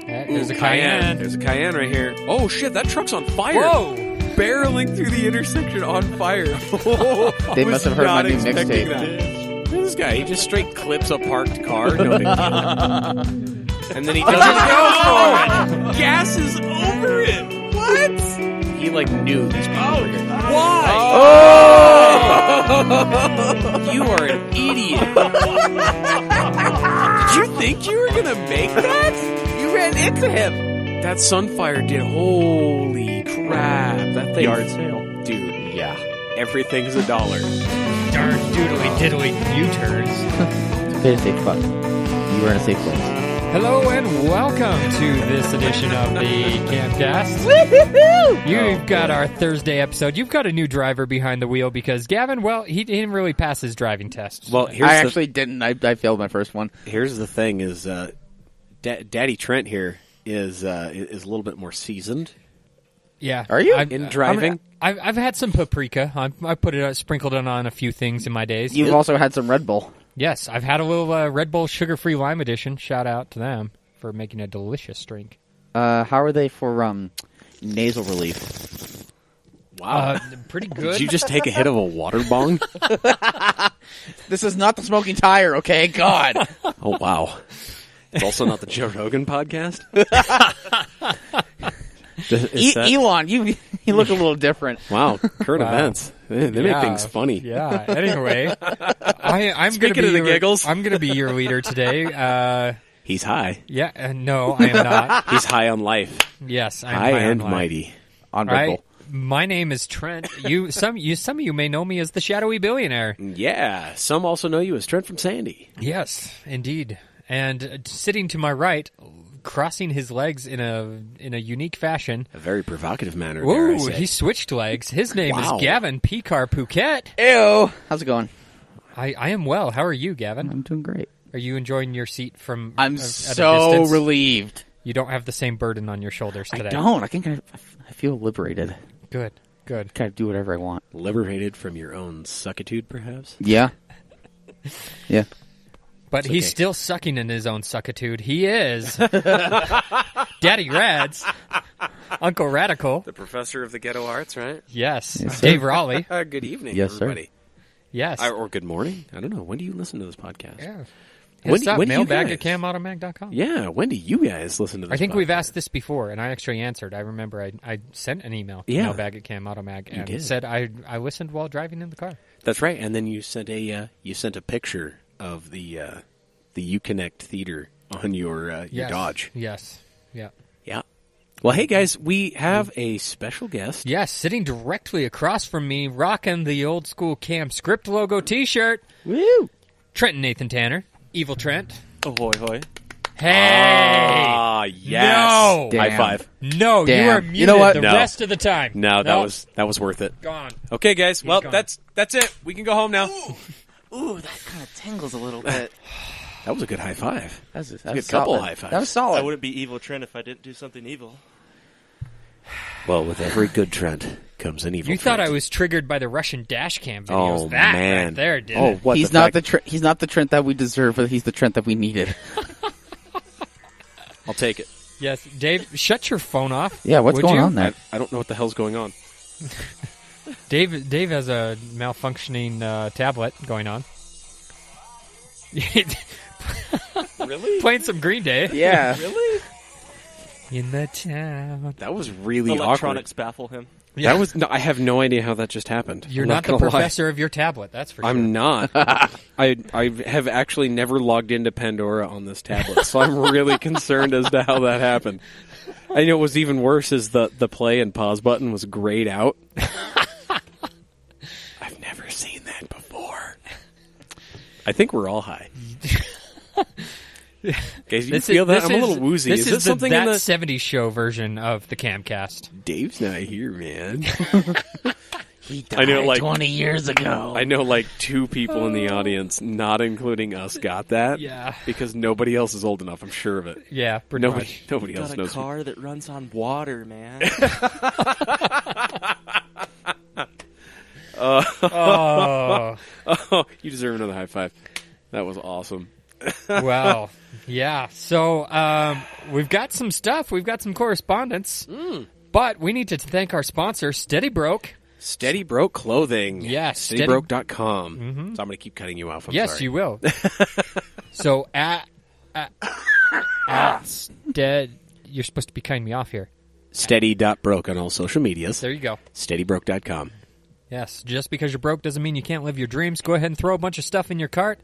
There's a Cayenne. There's a Cayenne right here. Oh, shit, that truck's on fire. Whoa! Barreling through the intersection on fire. They must have heard my new expecting mixtape. This guy, he just straight clips a parked car. No big deal. And then he doesn't go for it. Gas is over it. What? He, knew these people were here. Why? Oh! You are an idiot. Did you think you were going to make that? You ran into him. That Sunfire did. Holy crap. That thing. Yard sale. Dude, yeah. Everything's $1. Darn doodly diddly U-turns. It's okay to say fuck. You were in a safe place. Hello and welcome to this edition of the CAMcast. Woo-hoo-hoo! You've got our Thursday episode. You've got a new driver behind the wheel because Gavin, well, he didn't really pass his driving test. Well, I actually didn't. I failed my first one. Here's the thing: is Daddy Trent here is a little bit more seasoned. Yeah, are you in driving? I've had some paprika. I put it sprinkled it on a few things in my days. You've also had some Red Bull. Yes, I've had a little Red Bull sugar-free lime edition. Shout out to them for making a delicious drink. How are they for nasal relief? Wow, pretty good. Did you just take a hit of a water bong? This is not the smoking tire, okay? God. Oh wow. It's also not the Joe Rogan podcast. Elon, you look a little different. Wow, current events. They make things funny. Yeah. Anyway, I'm going Speaking of the giggles, I'm going to be your leader today. He's high. Yeah, no, I am not. He's high on life. Yes, I'm high and on life. mighty on Red Bull. My name is Trent. Some of you may know me as the Shadowy Billionaire. Yeah, some also know you as Trent from Sandy. Yes, indeed. And sitting to my right, crossing his legs in a unique fashion. A very provocative manner, dare I Ooh, say. he switched legs. His name Wow. is Gavin Picar Phuket. Ew. How's it going? I am well. How are you, Gavin? I'm doing great. Are you enjoying your seat from I'm at a so distance? relieved. You don't have the same burden on your shoulders today. I don't. I think I feel liberated. Good. Kind of do whatever I want. Liberated from your own suckitude, perhaps? Yeah. Yeah. But he's still sucking in his own suckitude. He is Daddy Rads, Uncle Radical. The professor of the ghetto arts, right? Yes, Yes, sir. Dave Raleigh. Good evening, Yes, sir. everybody. Yes. Or good morning. I don't know. When do you listen to this podcast? Yeah. When Hit us up, do you mailbag guys? at camautomag.com. Yeah, when do you guys listen to this I think podcast? we've asked this before, and I actually answered. I remember I sent an email to mailbag at camautomag and did. said I listened while driving in the car. That's right. And then you sent a picture of the Uconnect Theater on your Dodge. Yes. Yeah. Yeah. Well, hey guys, we have a special guest. Yes, sitting directly across from me, rocking the old school Cam script logo T-shirt. Woo! Trenton Nathan Tanner, Evil Trent. Ahoy, hoy. Hey! Ah, yes. No! Damn. High five. No, Damn. you are muted You know what? the No. rest of the time. No, Nope. that was worth it. Gone. Okay, guys. Well, gone. that's it. We can go home now. Ooh, that kind of tingles a little bit. That was a good high five. That was a couple solid. high fives. That was I solid. wouldn't be Evil Trent if I didn't do something evil. Well, with every good Trent comes an evil. You thought Trent. I was triggered by the Russian dash cam videos. Oh that man! right there did oh, it. what? He's not he's not the Trent that we deserve, but he's the Trent that we needed. I'll take it. Yes, Dave, shut your phone off. Yeah, what's would going you? on there? I don't know what the hell's going on. Dave has a malfunctioning tablet going on. Really? Playing some Green Day. Yeah. Really? In the town. That was really Electronics baffle him. Yeah. That was. No, I have no idea how that just happened. You're I'm not the gonna lie. professor of your tablet, that's for sure. I'm not. I have actually never logged into Pandora on this tablet, so I'm really concerned as to how that happened. I know what's even worse is the play and pause button was grayed out. I've never seen that before. I think we're all high. Guys, you feel that? I'm a little woozy. This Is this something in that the 70s show version of the CAMcast. Dave's not here, man. He I know, like 20 years ago. I know, like 2 people in the audience, not including us, got that. Yeah. Because nobody else is old enough. I'm sure of it. Yeah, pretty much. Nobody Got else a knows. car that runs on water, man. Oh, Oh, you deserve another high five. That was awesome. well, Yeah, so we've got some stuff. We've got some correspondence. But we need to thank our sponsor, Steady Broke. Steady Broke Clothing. Yes. SteadyBroke.com. Mm-hmm. So I'm going to keep cutting you off. I'm Yes, sorry. you will. So you're supposed to be cutting me off here. Steady.broke on all social medias. There you go. SteadyBroke.com. Yes, just because you're broke doesn't mean you can't live your dreams. Go ahead and throw a bunch of stuff in your cart.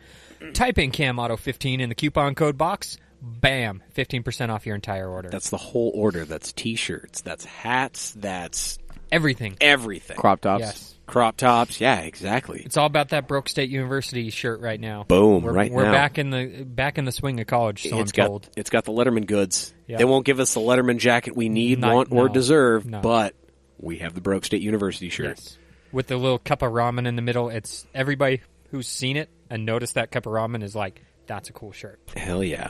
Type in CamAuto15 in the coupon code box. Bam, 15% off your entire order. That's the whole order. That's T-shirts. That's hats. That's everything. everything. Crop tops. Yes. Crop tops. Yeah, exactly. It's all about that Broke State University shirt right now. Boom, We're now. back in the swing of college, so It's I'm got, told. It's got the Letterman goods. Yeah. They won't give us the Letterman jacket we need, Not- want, or no. deserve, No. but we have the Broke State University shirt. Yes. With the little cup of ramen in the middle. It's everybody who's seen it and noticed that cup of ramen is like, that's a cool shirt. Hell yeah.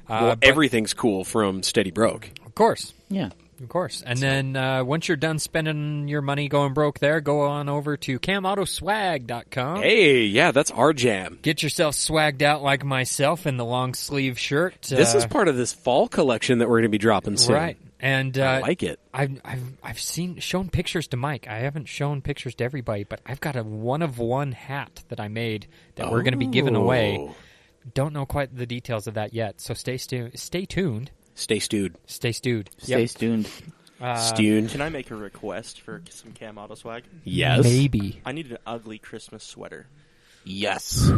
But- Everything's cool from Steady Broke. Of course. Yeah. Of course. And then once you're done spending your money going broke there, go on over to CamAutoSwag.com. Hey, yeah, that's our jam. Get yourself swagged out like myself in the long sleeve shirt. This is part of this fall collection that we're going to be dropping soon. Right. And I like it. I've shown pictures to Mike. I haven't shown pictures to everybody, but I've got a one of one hat that I made that we're going to be giving away. Don't know quite the details of that yet, so stay tuned. Stay stewed. Stay stewed. Stay Yep. tuned. Stewed. Can I make a request for some Cam Auto swag? Yes. Maybe. I need an ugly Christmas sweater. Yes.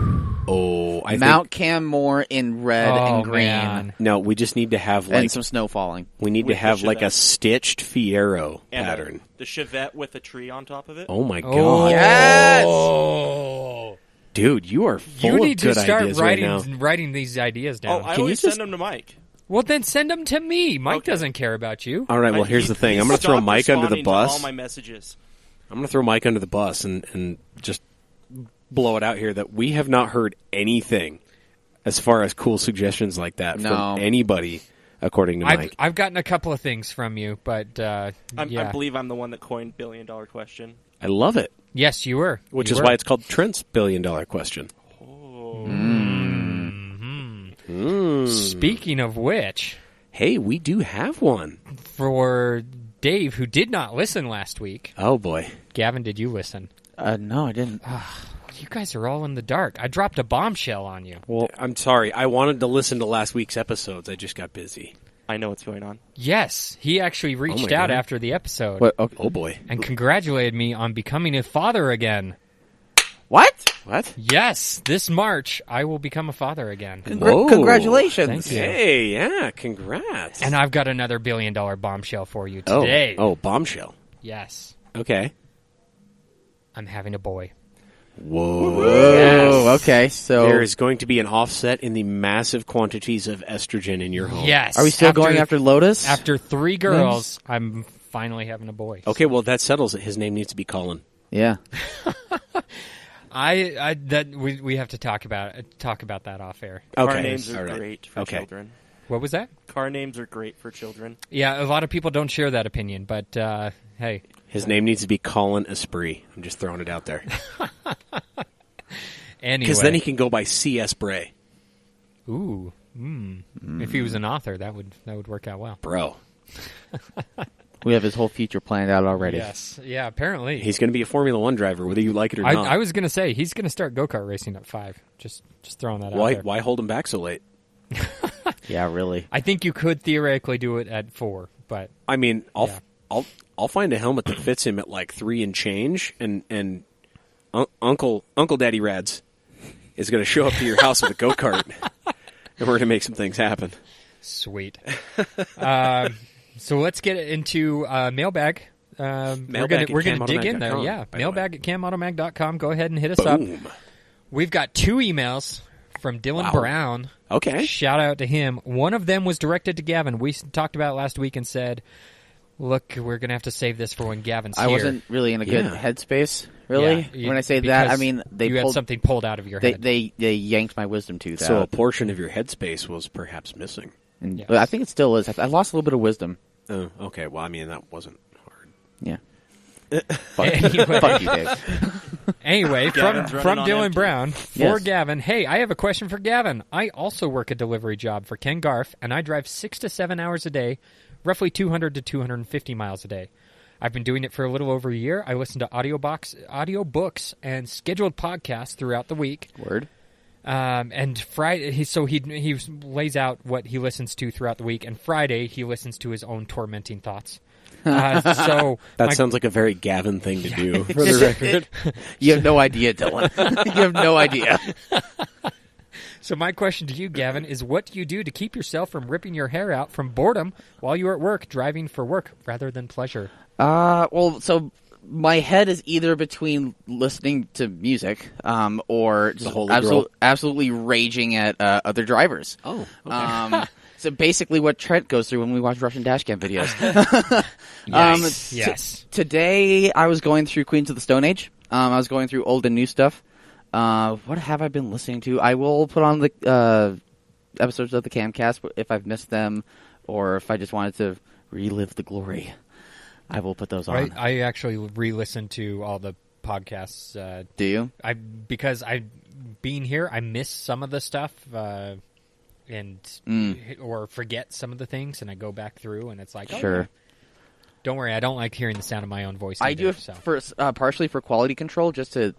Oh, I Mount Cam Moore in red and green. Man. think... No, we just need to have, like... And some snow falling. we need to with have, the like, a Chevette. stitched Fiero And pattern. the Chevette with a tree on top of it. Oh, my God. Oh. Yes! Oh. Dude, you are full You need of good to start ideas right now. writing these ideas down. Oh, I you always just- send them to Mike. Well, then send them to me. Mike Okay. doesn't care about you. All right, well, here's the thing. I'm going to throw Stop Mike under the responding to all bus. my messages. I'm going to throw Mike under the bus and just blow it out here that we have not heard anything as far as cool suggestions like that No. from anybody, according to Mike. I've gotten a couple of things from you, but I yeah. believe I'm the one that coined $1 billion question. I love it, Yes, you were. which You is were. why it's called Trent's $1 billion question. Speaking of which, Hey, we do have one. for Dave, who did not listen last week, Oh, boy. Gavin, did you listen? No, I didn't. You guys are all in the dark. I dropped a bombshell on you. Well, I'm sorry. I wanted to listen to last week's episodes. I just got busy. I know what's going on. Yes, he actually reached my out God. after the episode What? Okay. Oh, boy. and congratulated me on becoming a father again. What? What? Yes, this March I will become a father again. Whoa. Congratulations. Thank you. Hey, yeah, congrats. And I've got another $1 billion bombshell for you oh, today. oh, bombshell. Yes, Okay. I'm having a boy. Whoa. Oh, okay. So There is going to be an offset in the massive quantities of estrogen in your home. Yes. are we still going after Lotus? After 3 girls, I'm finally having a boy. Okay, well, that settles it. His name needs to be Colin. Yeah. We have to talk about that off air. Okay. Car names are all right. great for Okay. children. What was that? Car names are great for children. Yeah, a lot of people don't share that opinion, but hey, His name needs to be Colin Esprit. I'm just throwing it out there. anyway. Because then he can go by C.S. Bray. Ooh, if he was an author, that would work out well. Bro. We have his whole future planned out already. Yes, yeah. Apparently, He's going to be a Formula One driver, whether you like it or not. I was gonna say he's gonna start go-kart racing at 5. Just throwing that out Why, there. why hold him back so late? Yeah, really. I think you could theoretically do it at 4, but I mean, Yeah. I'll find a helmet that fits him at like 3 and change, and Uncle Daddy Rads is going to show up to your house with a go-kart, and we're going to make some things happen. sweet. So let's get into mailbag. We're gonna dig in there. camautomag.com, Yeah, by the mailbag at camautomag.com. Go ahead and hit us up. Boom. We've got 2 emails from Dylan Wow. Brown. Okay. Shout out to him. One of them was directed to Gavin. We talked about it last week and said, look, we're going to have to save this for when Gavin's I here. wasn't really in a good Yeah. headspace, really. Yeah, When I say that, I because mean they you had pulled something pulled out of your head. they yanked my wisdom tooth So a out. portion of your headspace was perhaps missing. And, Yes. but I think it still is. I lost a little bit of wisdom. Oh, okay. Well, I mean, that wasn't hard. Yeah. Anyway. Fuck you, Dave. Anyway, Gavin's from running on Dylan empty. Brown for Yes. Gavin. Hey, I have a question for Gavin. I also work a delivery job for Ken Garf, and I drive 6 to 7 hours a day, roughly 200 to 250 miles a day. I've been doing it for a little over a year. I listen to audiobooks and scheduled podcasts throughout the week. Word. And Friday, he lays out what he listens to throughout the week, and Friday he listens to his own tormenting thoughts. So That sounds like a very Gavin thing to do, for the record. You have no idea, Dylan. You have no idea. So my question to you, Gavin, is what do you do to keep yourself from ripping your hair out from boredom while you're at work, driving for work rather than pleasure? Well, so my head is either between listening to music, or just Holy Grail. absolutely raging at other drivers. Oh, okay. So basically, what Trent goes through when we watch Russian dashcam videos. Yes. Today, I was going through Queens of the Stone Age. I was going through old and new stuff. What have I been listening to? I will put on the episodes of the CAMcast if I've missed them, or if I just wanted to relive the glory. I will put those on. I actually re-listened to all the podcasts. Do you? Because being here, I miss some of the stuff, or forget some of the things, and I go back through, and it's like, Sure. yeah. Don't worry, I don't like hearing the sound of my own voice. I either, do it so. for partially for quality control, just to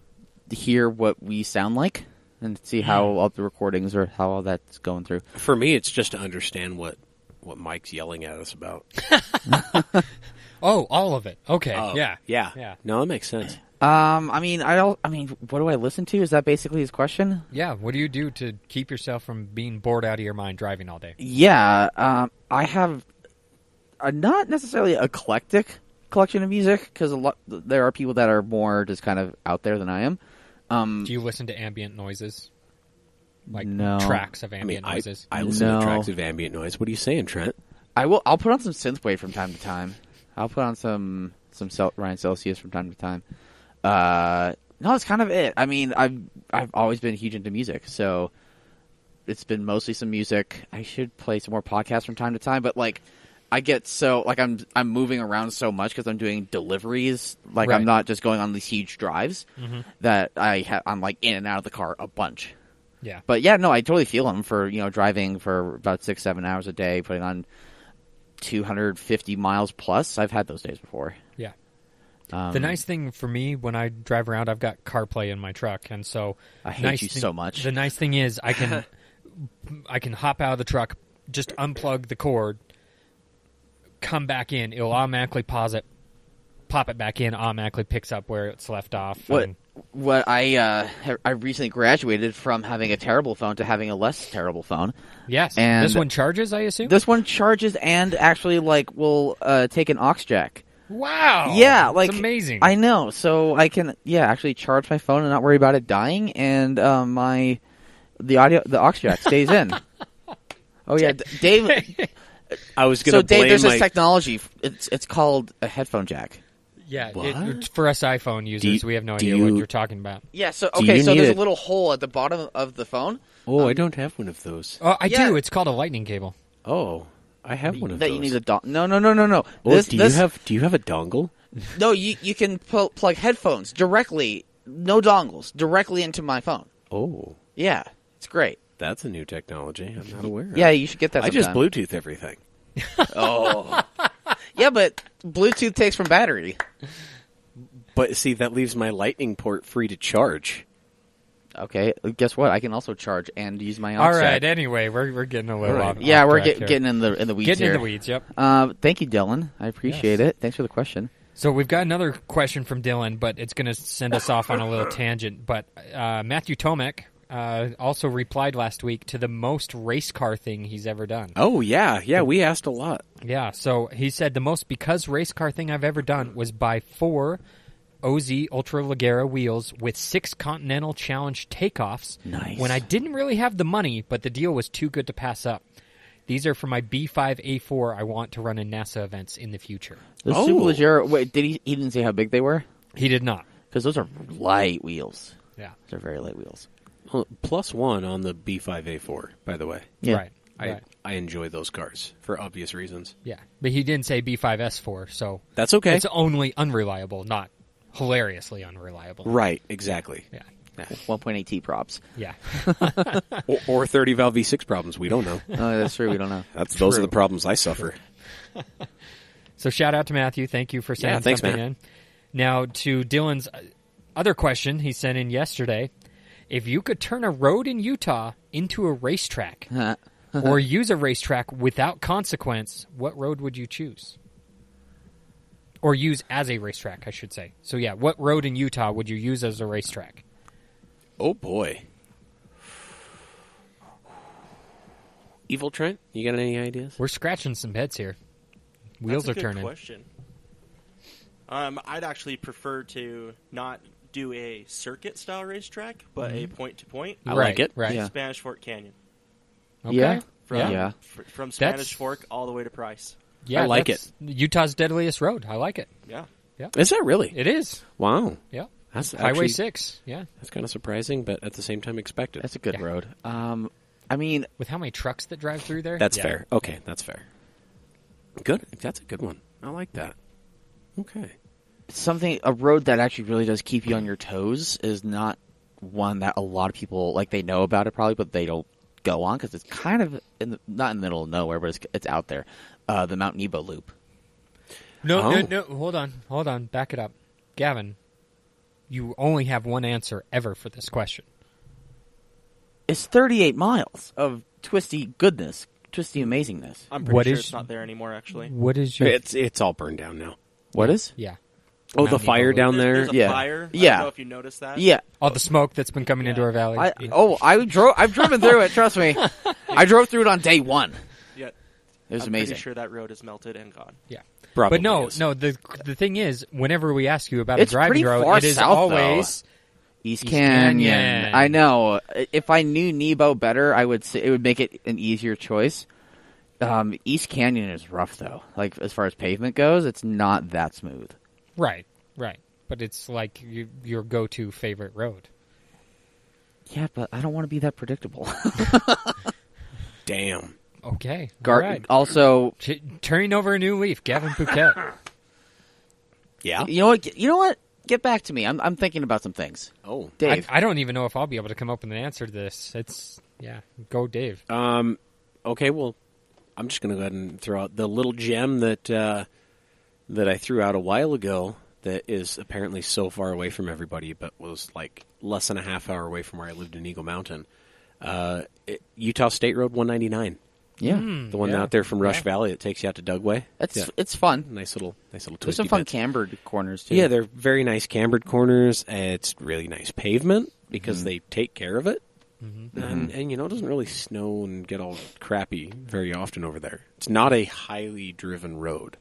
hear what we sound like and see how all the recordings or how all that's going through. For me, it's just to understand what Mike's yelling at us about. Oh, all of it. Okay, Oh, yeah. Yeah. No, that makes sense. I mean, what do I listen to? Is that basically his question? Yeah, what do you do to keep yourself from being bored out of your mind driving all day? Yeah, I have a not necessarily eclectic collection of music, because there are people that are more just kind of out there than I am. Do you listen to ambient noises? Like No. tracks of I mean, ambient I noises? listen No. to tracks of ambient noise. What are you saying, Trent? I'll put on some synthwave from time to time. I'll put on some Ryan Celsius from time to time. No, that's kind of it. I mean, I've always been huge into music, so it's been mostly some music. I should play some more podcasts from time to time, but like I get so like I'm moving around so much because I'm doing deliveries. Like Right. I'm not just going on these huge drives that I'm like in and out of the car a bunch. Yeah. But yeah, no, I totally feel them for driving for about 6-7 hours a day, putting on 250 miles plus. I've had those days before. Yeah. The nice thing for me when I drive around, I've got CarPlay in my truck, and so I hate you so much. The nice thing is I can hop out of the truck, just unplug the cord, come back in. It'll automatically pause it, pop it back in, automatically picks up where it's left off. What I recently graduated from having a terrible phone to having a less terrible phone. Yes. And this one charges, I assume? This one charges and actually will take an aux jack. Wow. Yeah, like it's amazing. I know, so I can actually charge my phone and not worry about it dying, and the aux jack stays in. Oh yeah, Dave. I was going to So Dave, blame there's my... this technology. It's called a headphone jack. Yeah, What? for us iPhone users, we have no idea what you're talking about. Yeah. So Do okay, you so need there's it? a little hole at the bottom of the phone Oh, I don't have one of those. Oh, I Yeah. do. It's called a lightning cable. Oh, I have one of that those. you need a No. Oh, do you have a dongle? No, you can plug headphones directly, no dongles, directly into my phone. Oh, Yeah, it's great. that's a new technology. I'm not aware of. Yeah, you should get that. I just sometime. Bluetooth everything. Oh, yeah, but Bluetooth takes from battery. But see, that leaves my lightning port free to charge. Okay, guess what? I can also charge and use my aux All right. jack. Anyway, we're getting a little All right. off. Yeah, off we're track here. getting in the weeds Getting here. in the weeds. Yep. Thank you, Dylan. I appreciate it. Thanks for the question. So we've got another question from Dylan, but it's going to send us off on a little tangent. But Matthew Tomek also replied last week to the most race car thing he's ever done. Oh, yeah, we asked a lot. Yeah, so he said the most because race car thing I've ever done was buy 4 OZ Ultra Leggera wheels with 6 Continental Challenge takeoffs. Nice. When I didn't really have the money, but the deal was too good to pass up. These are for my B5A4 I want to run in NASA events in the future. The Oh. Super Leggera. Wait, he didn't say how big they were? He did not. Because those are light wheels. Yeah. Those are very light wheels. Well, +1 on the B5A4, by the way. Yeah. Right. Right. I enjoy those cars for obvious reasons. Yeah. But he didn't say B5S4, so That's okay. it's only unreliable, not hilariously unreliable. Right, exactly. Yeah. 1.8 T props. Yeah. Or 30 valve V6 problems. We don't know. Oh, that's true. We don't know. Those are the problems I suffer. So shout out to Matthew. Thank you for sending thanks, something Matt. in. Now to Dylan's other question he sent in yesterday. If you could turn a road in Utah into a racetrack or use a racetrack without consequence, what road would you choose? Or use as a racetrack, I should say. So yeah, what road in Utah would you use as a racetrack? Oh, boy. Evil Trent, you got any ideas? We're scratching some heads here. Wheels That's a are good turning. Question. I'd actually prefer to not do a circuit-style racetrack, but a point-to-point. I like it. Right. Yeah. Spanish Fork Canyon. Okay. Yeah. From, Yeah. From Spanish That's- Fork all the way to Price. Yeah, I like that's Utah's deadliest road. I like it. Yeah. Is that really? It is. Wow. Yeah. That's Highway actually, 6. Yeah. That's kind of surprising, but at the same time expected. That's a good Yeah. road. I mean, With how many trucks that drive through there? That's Yeah. fair. Okay, that's fair. Good. That's a good one. I like that. Okay. a road that actually really does keep you on your toes is not one that a lot of people, like, they know about it probably, but they don't go on because it's kind of not in the middle of nowhere, but it's out there. The Mount Nebo Loop. No, hold on. Back it up. Gavin, you only have one answer ever for this question. It's 38 miles of twisty goodness, twisty amazingness. I'm pretty What sure is- it's not there anymore, actually. What is your... It's all burned down now. What is? Yeah. Oh, Mount the Nebo fire Loop. down there? There's a Yeah. fire. I Yeah. don't know if you noticed that. Yeah. All the smoke that's been coming into our valley. I've driven through it. Trust me. I drove through it on day one. Yeah. It was I'm amazing. pretty sure that road is melted and gone. Yeah. Probably But no, is. the thing is, whenever we ask you about It's a driving pretty road, far it is south, always... East East Canyon. Canyon. I know. If I knew Nebo better, I would say it would make it an easier choice. East Canyon is rough though. Like as far as pavement goes, it's not that smooth. Right. But it's like your go-to favorite road. Yeah, but I don't want to be that predictable. Damn. Okay. All right. Also, Turning over a new leaf, Gavin Phuket. Yeah? you know what? Get back to me. I'm thinking about some things. Oh. Dave. I don't even know if I'll be able to come up with an answer to this. Go Dave. Okay, well, I'm just going to go ahead and throw out the little gem that I threw out a while ago that is apparently so far away from everybody, but was like less than a half hour away from where I lived in Eagle Mountain. Utah State Road 199. Yeah. The one out there from Rush Valley that takes you out to Dugway. It's fun. Nice little twisty There's some fun bits. cambered corners too. Yeah, they're very nice cambered corners. It's really nice pavement because they take care of it. And it doesn't really snow and get all crappy very often over there. It's not a highly driven road.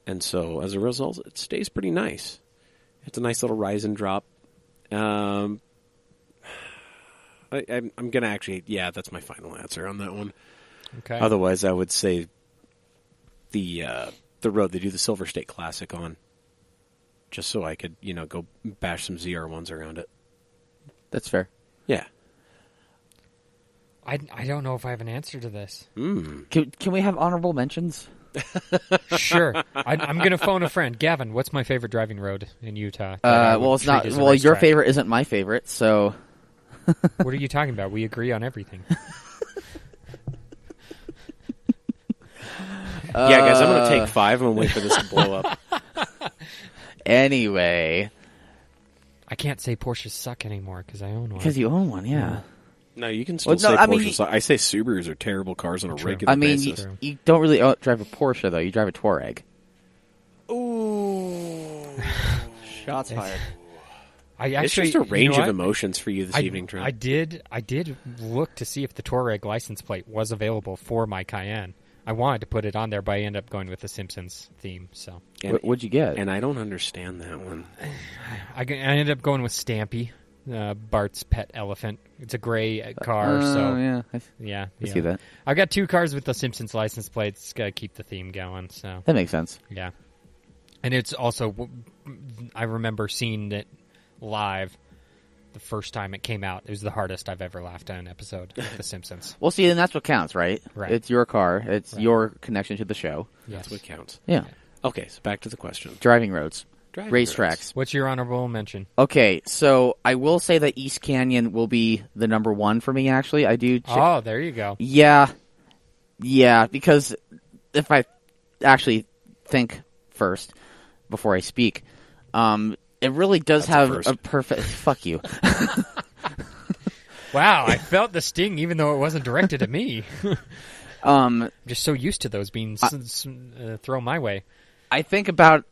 And so, as a result, it stays pretty nice. It's a nice little rise and drop. I'm going to actually, that's my final answer on that one. Okay. Otherwise, I would say the road they do the Silver State Classic on, just so I could, go bash some ZR1s around it. That's fair. Yeah. I don't know if I have an answer to this. Can we have honorable mentions? Sure. I'm going to phone a friend. Gavin, what's my favorite driving road in Utah? Well, it's not. Well, your favorite isn't my favorite, so. What are you talking about? We agree on everything. Yeah, guys, I'm going to take 5 and wait for this to blow up. Anyway. I can't say Porsches suck anymore because I own one. Because you own one, yeah. No, you can still Well, no, say I mean, Porsches. I say Subarus are terrible cars on a True. regular I mean, basis. you don't really drive a Porsche, though. You drive a Touareg. Ooh. Shots fired. It's just a range of emotions for you this evening, Trent. I did look to see if the Touareg license plate was available for my Cayenne. I wanted to put it on there, but I ended up going with the Simpsons theme. So What'd you get? And I don't understand that one. I ended up going with Stampy, Bart's pet elephant. It's a gray car, so yeah. I see that. I got 2 cars with the Simpsons license plates. Got to keep the theme going. So That makes sense. yeah, and it's also I remember seeing it live the first time it came out. It was the hardest I've ever laughed at an episode of The Simpsons. Well, see, then that's what counts, right? Right. It's your car. It's your connection to the show. Yes. That's what counts. Yeah. Okay, so back to the question. Driving roads. driving racetracks. What's your honorable mention? Okay, so I will say that East Canyon will be the number one for me, actually. I do... Oh, there you go. Yeah, because if I actually think first before I speak, it really does have a perfect... Fuck you. Wow, I felt the sting even though it wasn't directed at me. I'm just so used to those being thrown my way. I think about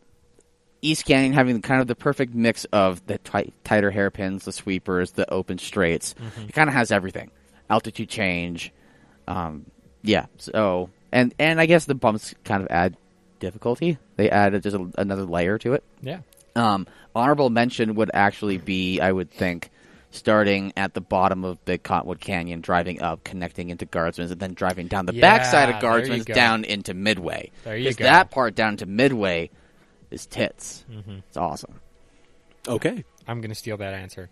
East Canyon having kind of the perfect mix of the tighter hairpins, the sweepers, the open straights. Mm-hmm. It kind of has everything. Altitude change. So, and I guess the bumps kind of add difficulty. They add just another layer to it. Yeah. Honorable mention would actually be, I would think, starting at the bottom of Big Cottonwood Canyon, driving up, connecting into Guardsman's, and then driving down the backside of Guardsman's down into Midway. There you go. That part down to Midway is tits. Mm-hmm. It's awesome. Okay. I'm going to steal that answer.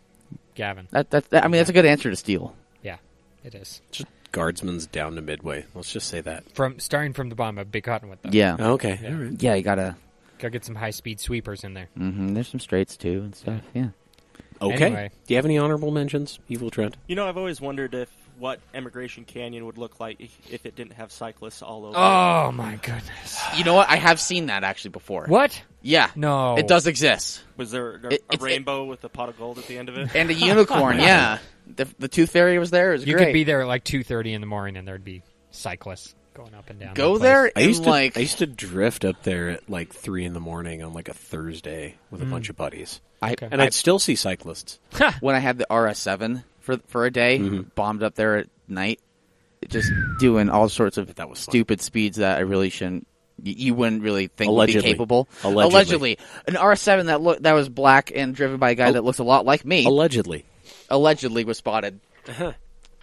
Gavin. That's a good answer to steal. Yeah, it is. Just Guardsman's down to Midway. Let's just say that. Starting from the bottom of Big Cottonwood, though. Yeah. Okay. Yeah. All right. Yeah, you gotta get some high-speed sweepers in there. Mm-hmm. There's some straights, too, and stuff. Yeah. Okay. Anyway. Do you have any honorable mentions, Evil Trent? I've always wondered what Emigration Canyon would look like if it didn't have cyclists all over. Oh, my goodness. You know what? I have seen that actually before. What? Yeah. No. It does exist. Was there a rainbow with a pot of gold at the end of it? And a unicorn, yeah. The Tooth Fairy was there. It was You great. could be there at like 2:30 in the morning and there'd be cyclists going up and down. Go that there place. and I used to drift up there at like 3 a.m. on like a Thursday with a bunch of buddies. And I'd still see cyclists. When I had the RS7 for a day, bombed up there at night, just doing all sorts of stupid speeds that I really shouldn't. You wouldn't really think would be capable. Allegedly, an RS7 that was black and driven by a guy that looks a lot like me. Allegedly was spotted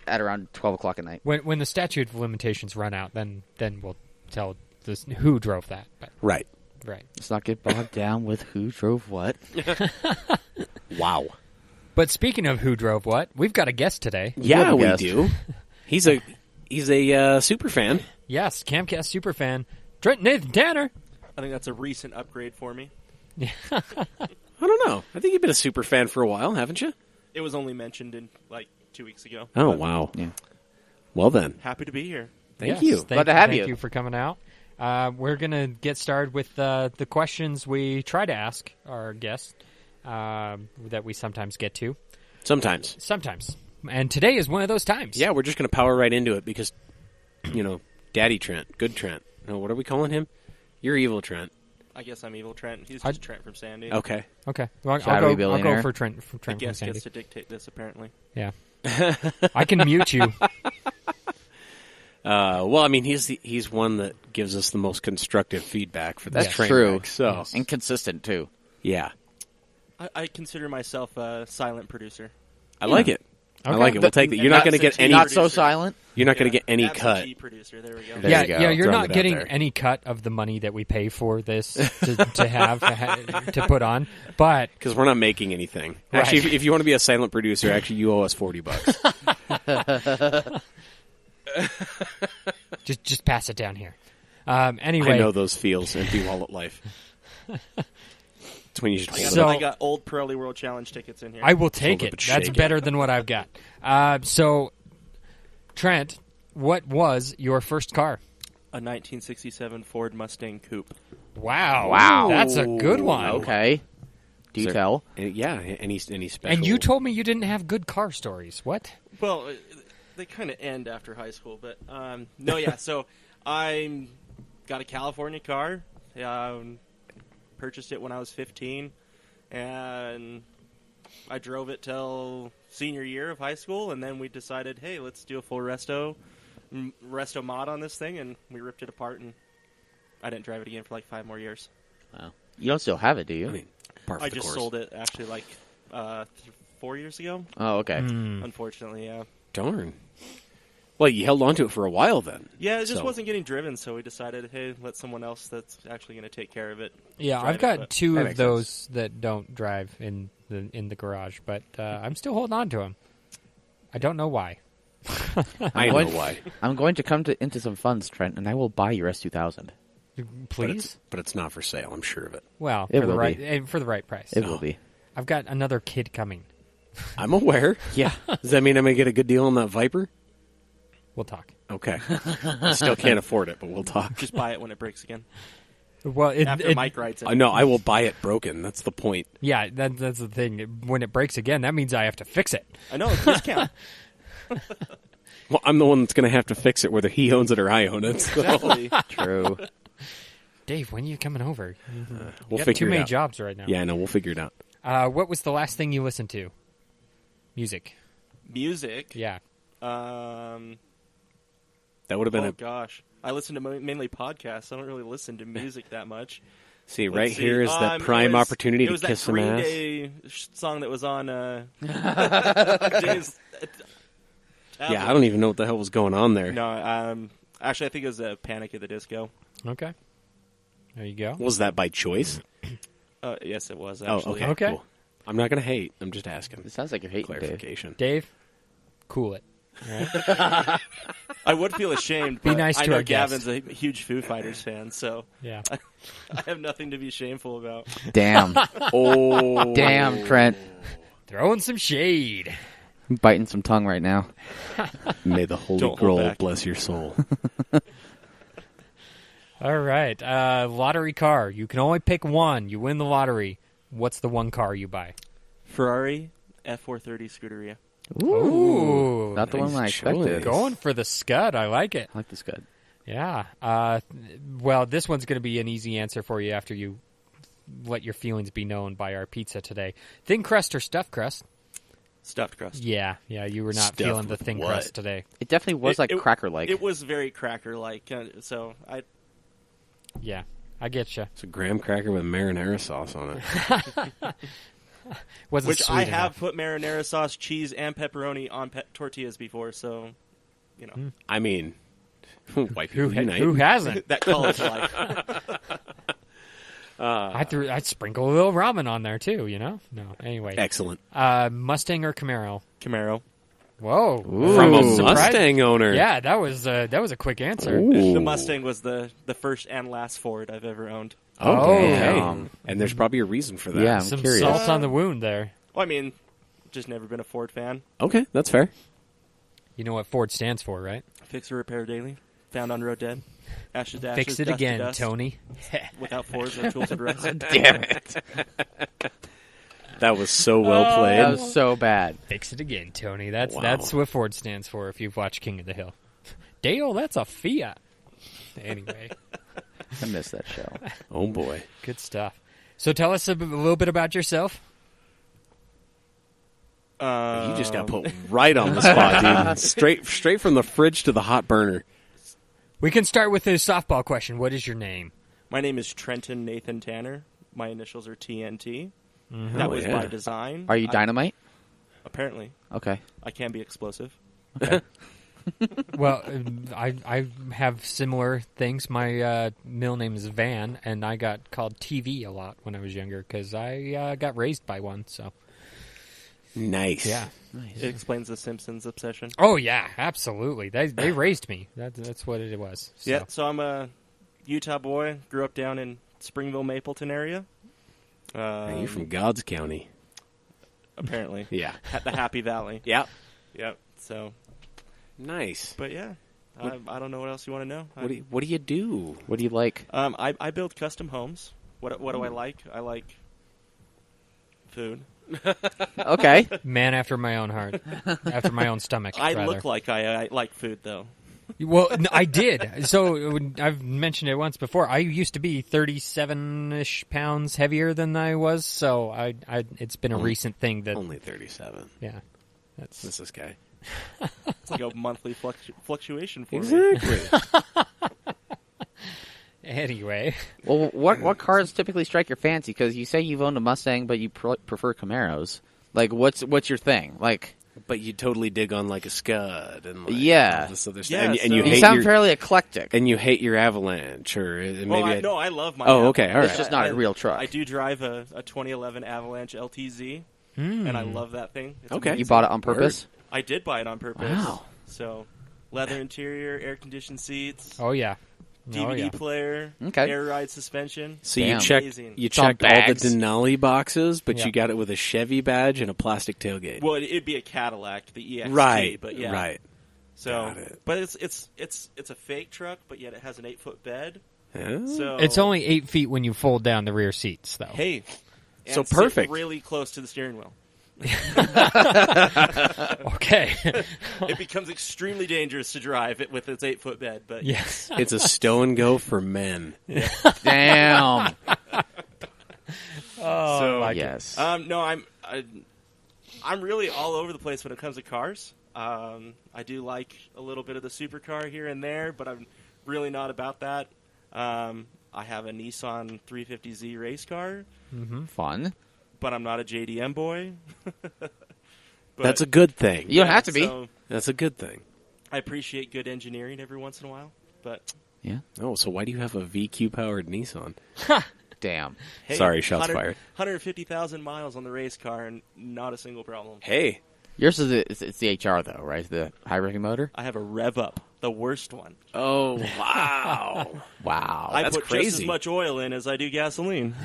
at around 12 o'clock at night. When the statute of limitations run out, then we'll tell who drove that. But, right. Let's not get bogged down with who drove what. Wow. But speaking of who drove what, we've got a guest today. Yeah, we do. He's a super fan. Yes, CAMcast super fan, Trenton Nathan Tanner. I think that's a recent upgrade for me. I don't know. I think you've been a super fan for a while, haven't you? It was only mentioned in like 2 weeks ago. Oh, wow. Yeah. Well then. Happy to be here. Thank you. Glad to have you. Thank you for coming out. We're going to get started with the questions we try to ask our guests that we sometimes get to. Sometimes. And today is one of those times. Yeah, we're just going to power right into it because, Daddy Trent, good Trent. No, what are we calling him? You're Evil Trent. I guess I'm Evil Trent. He's just Trent from Sandy. Okay. Well, I'll go for Trent from The guest Sandy. gets to dictate this, apparently. Yeah. I can mute you. Well, I mean, he's one that gives us the most constructive feedback for this That's train true. wreck, so And consistent, too. yeah, I consider myself a silent producer. I like it. I Okay. like it. We'll take that. You're not going to get any. Not so silent. You're not going to get any cut. Absentee producer. There we go. There you go. Yeah, you're Throwing not it out getting there. any cut of the money that we pay for this to put on, but Because we're not making anything. Right. Actually, if you want to be a silent producer, actually, you owe us $40. just pass it down here. Anyway, I know those feels, empty wallet life. It's when you just hold So- I got old Pirelli World Challenge tickets in here. I will take Hold up it. and That's shake better than what I've got. So, Trent, what was your first car? A 1967 Ford Mustang Coupe. Wow, that's a good one. Okay. Do you Sir. tell? Yeah, any special. And you told me you didn't have good car stories. What? Well, they kind of end after high school, but no, yeah. So I got a California car. Purchased it when I was 15, and I drove it till senior year of high school, and then we decided, hey, let's do a full resto mod on this thing, and we ripped it apart, and I didn't drive it again for like 5 more years. Wow. You don't still have it, do you? I mean, par for I the just course. sold it actually like 4 years ago. Oh, okay. Unfortunately, yeah. Darn. Well, you held on to it for a while then. Yeah, it just So- wasn't getting driven, so we decided, hey, let someone else that's actually going to take care of it. Yeah, drive I've it, got but- two That of makes those that don't drive in the garage, but I'm still holding on to them. I don't know why. I know What? why. I'm going to come into some funds, Trent, and I will buy your S2000. Please? But it's not for sale, I'm sure of it. Well, It for the will right be. for the right price. It will be. I've got another kid coming. I'm aware. Yeah. Does that mean I'm going to get a good deal on that Viper? We'll talk. Okay. I still can't afford it, but we'll talk. Just buy it when it breaks again. Well, After Mike writes it. No, I will buy it broken. That's the point. yeah, that's the thing. When it breaks again, that means I have to fix it. I know, it's a discount. Well, I'm the one that's going to have to fix it, whether he owns it or I own it. So. Exactly. True. Dave, when are you coming over? We'll You got figure too it many out. jobs right now. Yeah, I know. We'll figure it out. What was the last thing you listened to? Music. Music. Yeah. That would have been Oh, gosh. I listen to mainly podcasts. I don't really listen to music that much. See, Let's right see. here is that It prime was- opportunity it to was kiss that some Green ass. Day song that was on Jay's tablet. Yeah, I don't even know what the hell was going on there. No, actually, I think it was Panic at the Disco. Okay. There you go. Was that by choice? Yes, it was, Oh, actually. okay. Okay. Cool. I'm not going to hate. I'm just asking. It sounds like you're hating Dave. Clarification. Dave, cool it. All right? I would feel ashamed, Be but nice I to know our guest. Gavin's a huge Foo Fighters fan, so Yeah. I have nothing to be shameful about. Damn. Oh. Damn, Trent. Throwing some shade. I'm biting some tongue right now. May the Holy Don't hold Grail back. bless your soul. All right. Lottery car. You can only pick one. You win the lottery. What's the one car you buy? Ferrari F430 Scuderia. Ooh. Not the nice one I expected. choice. Going for the scud. I like it. I like this good. Yeah. Well, this one's going to be an easy answer for you after you let your feelings be known by our pizza today. Thin crust or stuffed crust? Stuffed crust. Yeah. You were not Stuffed feeling the with thin what? crust today. It definitely was like cracker-like. It was very cracker-like, so I... Yeah. I get you. It's a graham cracker with marinara sauce on it. Wasn't Which sweet I enough. have put marinara sauce, cheese, and pepperoni on tortillas before, so, you know. I mean, white people unite. Who hasn't? That college life. I'd sprinkle a little ramen on there too. No. Anyway. Excellent. Mustang or Camaro? Camaro. Whoa. From a Surprise- Mustang owner. Yeah, that was a quick answer. Ooh. The Mustang was the first and last Ford I've ever owned. Okay. Damn. And there's probably a reason for that. Yeah. I'm Some curious. salt on the wound there. Well, I mean, just never been a Ford fan. Okay, that's fair. You know what Ford stands for, right? Fix or repair daily. Found on road dead. Ashes to ashes. Fix it dust to again, dust. Tony. Without Fords, no tools would rust. Damn it. That was so well played. That was so bad. Fix it again, Tony. That's Wow. that's what Ford stands for if you've watched King of the Hill. Dale, that's a Fiat. Anyway, I missed that show. Oh boy. good stuff. So tell us a little bit about yourself. You just got put right on the spot, dude. Straight from the fridge to the hot burner. We can start with a softball question. What is your name? My name is Trenton Nathan Tanner. My initials are TNT. Mm-hmm. That Oh, was yeah. by design. Are you dynamite? Apparently. Okay. I can be explosive. Well, I have similar things. My middle name is Van, and I got called TV a lot when I was younger because I got raised by one. So Nice. yeah. It explains the Simpsons obsession. Oh yeah, absolutely. They raised me. That's what it was. So. Yeah, so I'm a Utah boy. Grew up down in Springville, Mapleton area. Hey, you're from God's County. Apparently. Yeah. At the Happy Valley. Yeah. Yep. So, Nice. but yeah, I don't know what else you want to know. What do you do? What do you like? I build custom homes. What do I like? I like food. Okay. Man after my own heart, after my own stomach. I rather. look like I like food though. Well, I did. So I've mentioned it once before. I used to be 37-ish pounds heavier than I was. So it's been a recent thing that Only 37. yeah. That's That's this guy. It's like a monthly fluctuation for me. Exactly. anyway. Well, what cars typically strike your fancy? Because you say you've owned a Mustang, but you prefer Camaros. Like, what's your thing? Like, But you totally dig on like a Scud and like Yeah. all this other stuff. Yeah, and you so- you hate sound your fairly eclectic. and you hate your Avalanche or maybe I love my. Oh, okay, all It's right. just not a real truck. I do drive a 2011 Avalanche LTZ, and I love that thing. It's Okay. amazing. You bought it on purpose? I did buy it on purpose. Wow. So, leather interior, air conditioned seats. Oh yeah. DVD player, Okay. air ride suspension. So Damn. you checked Amazing. you It's on checked all the bags. Denali boxes, but Yeah. you got it with a Chevy badge and a plastic tailgate. Well, it'd be a Cadillac, the EXT, right, but yeah. right. So, Got it. but it's a fake truck, but yet it has an 8-foot bed. Yeah. So It's only 8 feet when you fold down the rear seats, though. hey, So and sit perfect. really close to the steering wheel. Okay. It becomes extremely dangerous to drive it with its 8-foot bed, but Yes. It's a stow and go for men. Damn. Oh, So, like it. Yes. no, I'm really all over the place when it comes to cars. I do like a little bit of the supercar here and there, but I'm really not about that. I have a Nissan 350Z race car, Fun. but I'm not a JDM boy. But, That's a good thing. You don't have to be. So That's a good thing. I appreciate good engineering every once in a while, but Yeah. Oh, so why do you have a VQ powered Nissan? Damn. hey, Sorry, shots 100 fired. 150,000 miles on the race car and not a single problem. Hey, Yours is it's the HR though, right? The high braking motor. I have a Rev Up, the worst one. oh wow, Wow. I that's put just as crazy. much oil in as I do gasoline.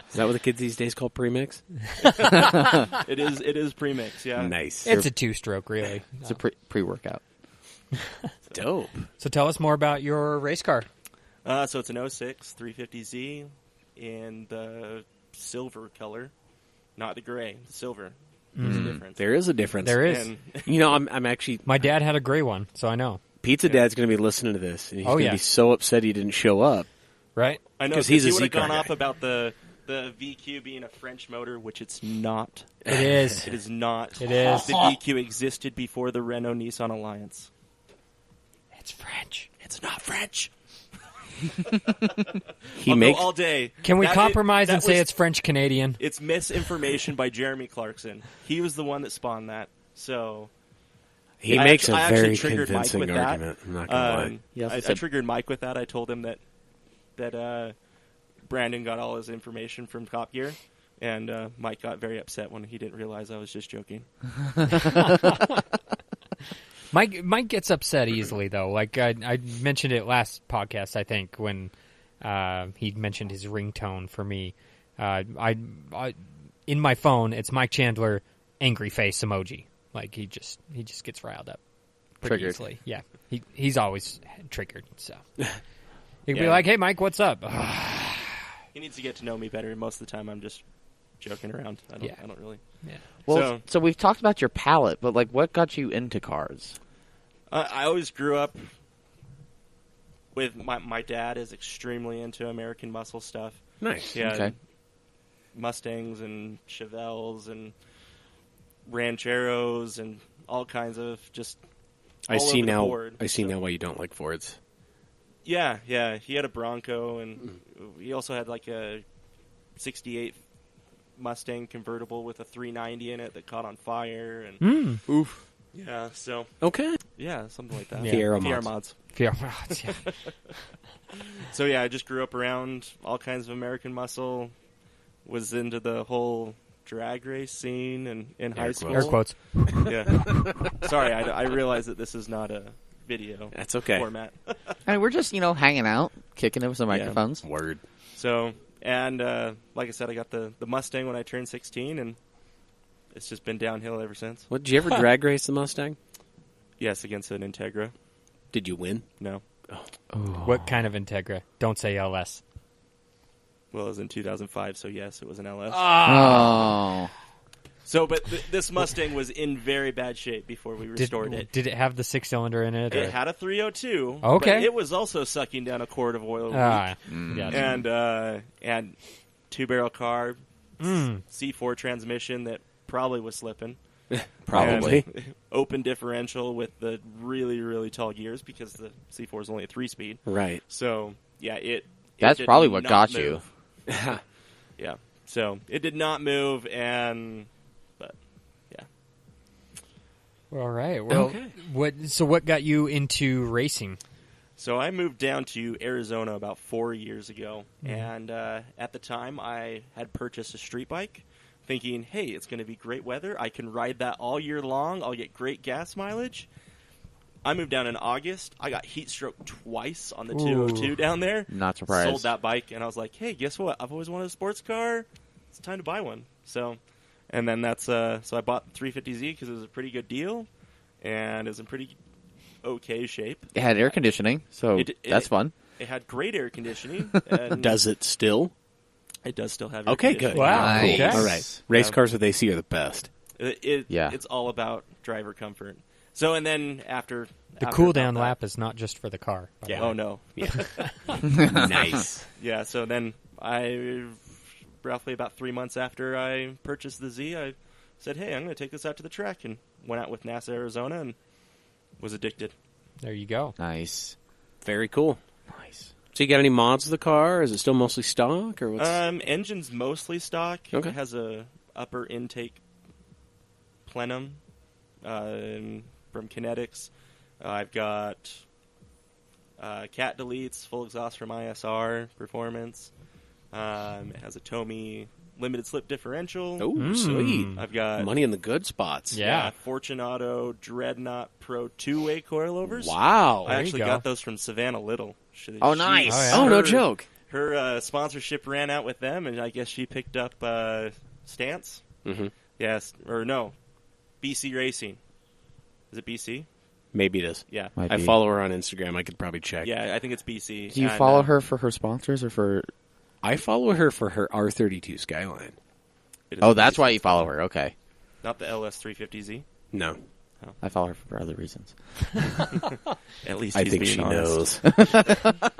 Is that what the kids these days call premix? It is premix, yeah. Nice, It's a two-stroke, really. It's a pre-workout. dope. So tell us more about your race car. So it's an 06 350Z in the silver color, not the gray, the silver. There's a difference. There is a difference. There is. And You know, I'm actually My dad had a gray one, so I know. Pizza Dad's going to be listening to this, and he's Oh, going to yeah. be so upset he didn't show up. Right? I know 'Cause because he's a he would have Z-car gone off guy. about the VQ being a French motor, which it's not. It is. It is not. It is. The VQ existed before the Renault-Nissan alliance. It's French. It's not French. He I'll makes go all day. Can we That- compromise that and say was- it's French-Canadian? It's misinformation by Jeremy Clarkson. He was the one that spawned that. So he I makes actually- I a actually very triggered Mike convincing with that. argument. I'm not going to lie. He also I said- triggered Mike with that. I told him that Brandon got all his information from Top Gear, and Mike got very upset when he didn't realize I was just joking. Mike gets upset easily, though. Like I mentioned it last podcast, I think, when he mentioned his ringtone for me. I in my phone, it's Mike Chandler angry face emoji. Like he just gets riled up pretty Triggered. easily. Yeah, he's always triggered. So he'd be Yeah. like, "Hey, Mike, what's up?" He needs to get to know me better. Most of the time, I'm just joking around. I don't really. Yeah. Well, so we've talked about your palate, but like, what got you into cars? I always grew up with my dad is extremely into American muscle stuff. Nice. He had Okay. Mustangs and Chevelles and Rancheros and all kinds of just. I all see over the now. board. I see So- now why you don't like Fords. Yeah. He had a Bronco, and he also had like a '68 Mustang convertible with a 390 in it that caught on fire. And Oof. yeah, so Okay. yeah, something like that. Yeah. Fiero Fiero mods. mods. Yeah. So yeah, I just grew up around all kinds of American muscle. Was into the whole drag race scene and in high school. Air quotes. Yeah. Sorry, I realize that this is not a video That's okay. format. I mean, we're just hanging out, kicking it with some microphones. Word. So, and like I said, I got the Mustang when I turned 16, and it's just been downhill ever since. What? Did you ever drag race the Mustang? Yes, against an Integra. Did you win? No. What kind of Integra? Don't say LS. Well, it was in 2005, so yes, it was an LS. Oh, So, but this Mustang was in very bad shape before we restored it. Did it have the 6-cylinder in it? It had a 302. Okay. But it was also sucking down a quart of oil a week. Gotcha. And 2-barrel carb, Mm. C4 transmission that probably was slipping. Probably. And open differential with the really, really tall gears because the C4 is only a 3-speed. Right. So, yeah, it that's did probably what not got move. you. Yeah. So, it did not move, but, yeah. All right. Well, Okay. what got you into racing? So I moved down to Arizona about 4 years ago, and at the time I had purchased a street bike, thinking, hey, it's going to be great weather. I can ride that all year long. I'll get great gas mileage. I moved down in August. I got heat stroke twice on the 202 down there. Not surprised. Sold that bike, and I was like, hey, guess what? I've always wanted a sports car. It's time to buy one. So, and then that's so I bought the 350Z because it was a pretty good deal, and it was in pretty okay shape. It had air conditioning, so that's fun. It had great air conditioning. And Does it still? It does still have air Okay, conditioning. good. Wow. Nice. Okay. All right. Race cars with AC are the best. It's all about driver comfort. So, and then after The after cool about down that- lap is not just for the car. by the Yeah. way. Oh no. Nice. Yeah. So then I, roughly about 3 months after I purchased the Z, I said, "Hey, I'm going to take this out to the track," and went out with NASA Arizona and was addicted. There you go. Nice. Very cool. Nice. So you got any mods of the car? Is it still mostly stock, or what's? Engine's mostly stock. Okay. It has a upper intake plenum from Kinetics. I've got cat deletes, full exhaust from ISR Performance. It has a Tomy limited slip differential. Oh, sweet. I've got Money in the good spots. Yeah. Fortunato Dreadnought Pro 2-way coilovers. Wow. I actually go. got those from Savannah Little. Oh, nice. Oh, yeah. Oh, no Her- joke. Her sponsorship ran out with them, and I guess she picked up Stance. Mm-hmm. Yes, or no, BC Racing. Is it BC? Maybe it is. Yeah, Might I be. follow her on Instagram. I could probably check. yeah, I think it's BC. Do you And, follow her for her sponsors or for? I follow her for her R32 Skyline. it is Oh, that's BC. why you follow her. Okay, Not the LS350Z. No, I follow her for other reasons. At least I he's think being she honest. knows.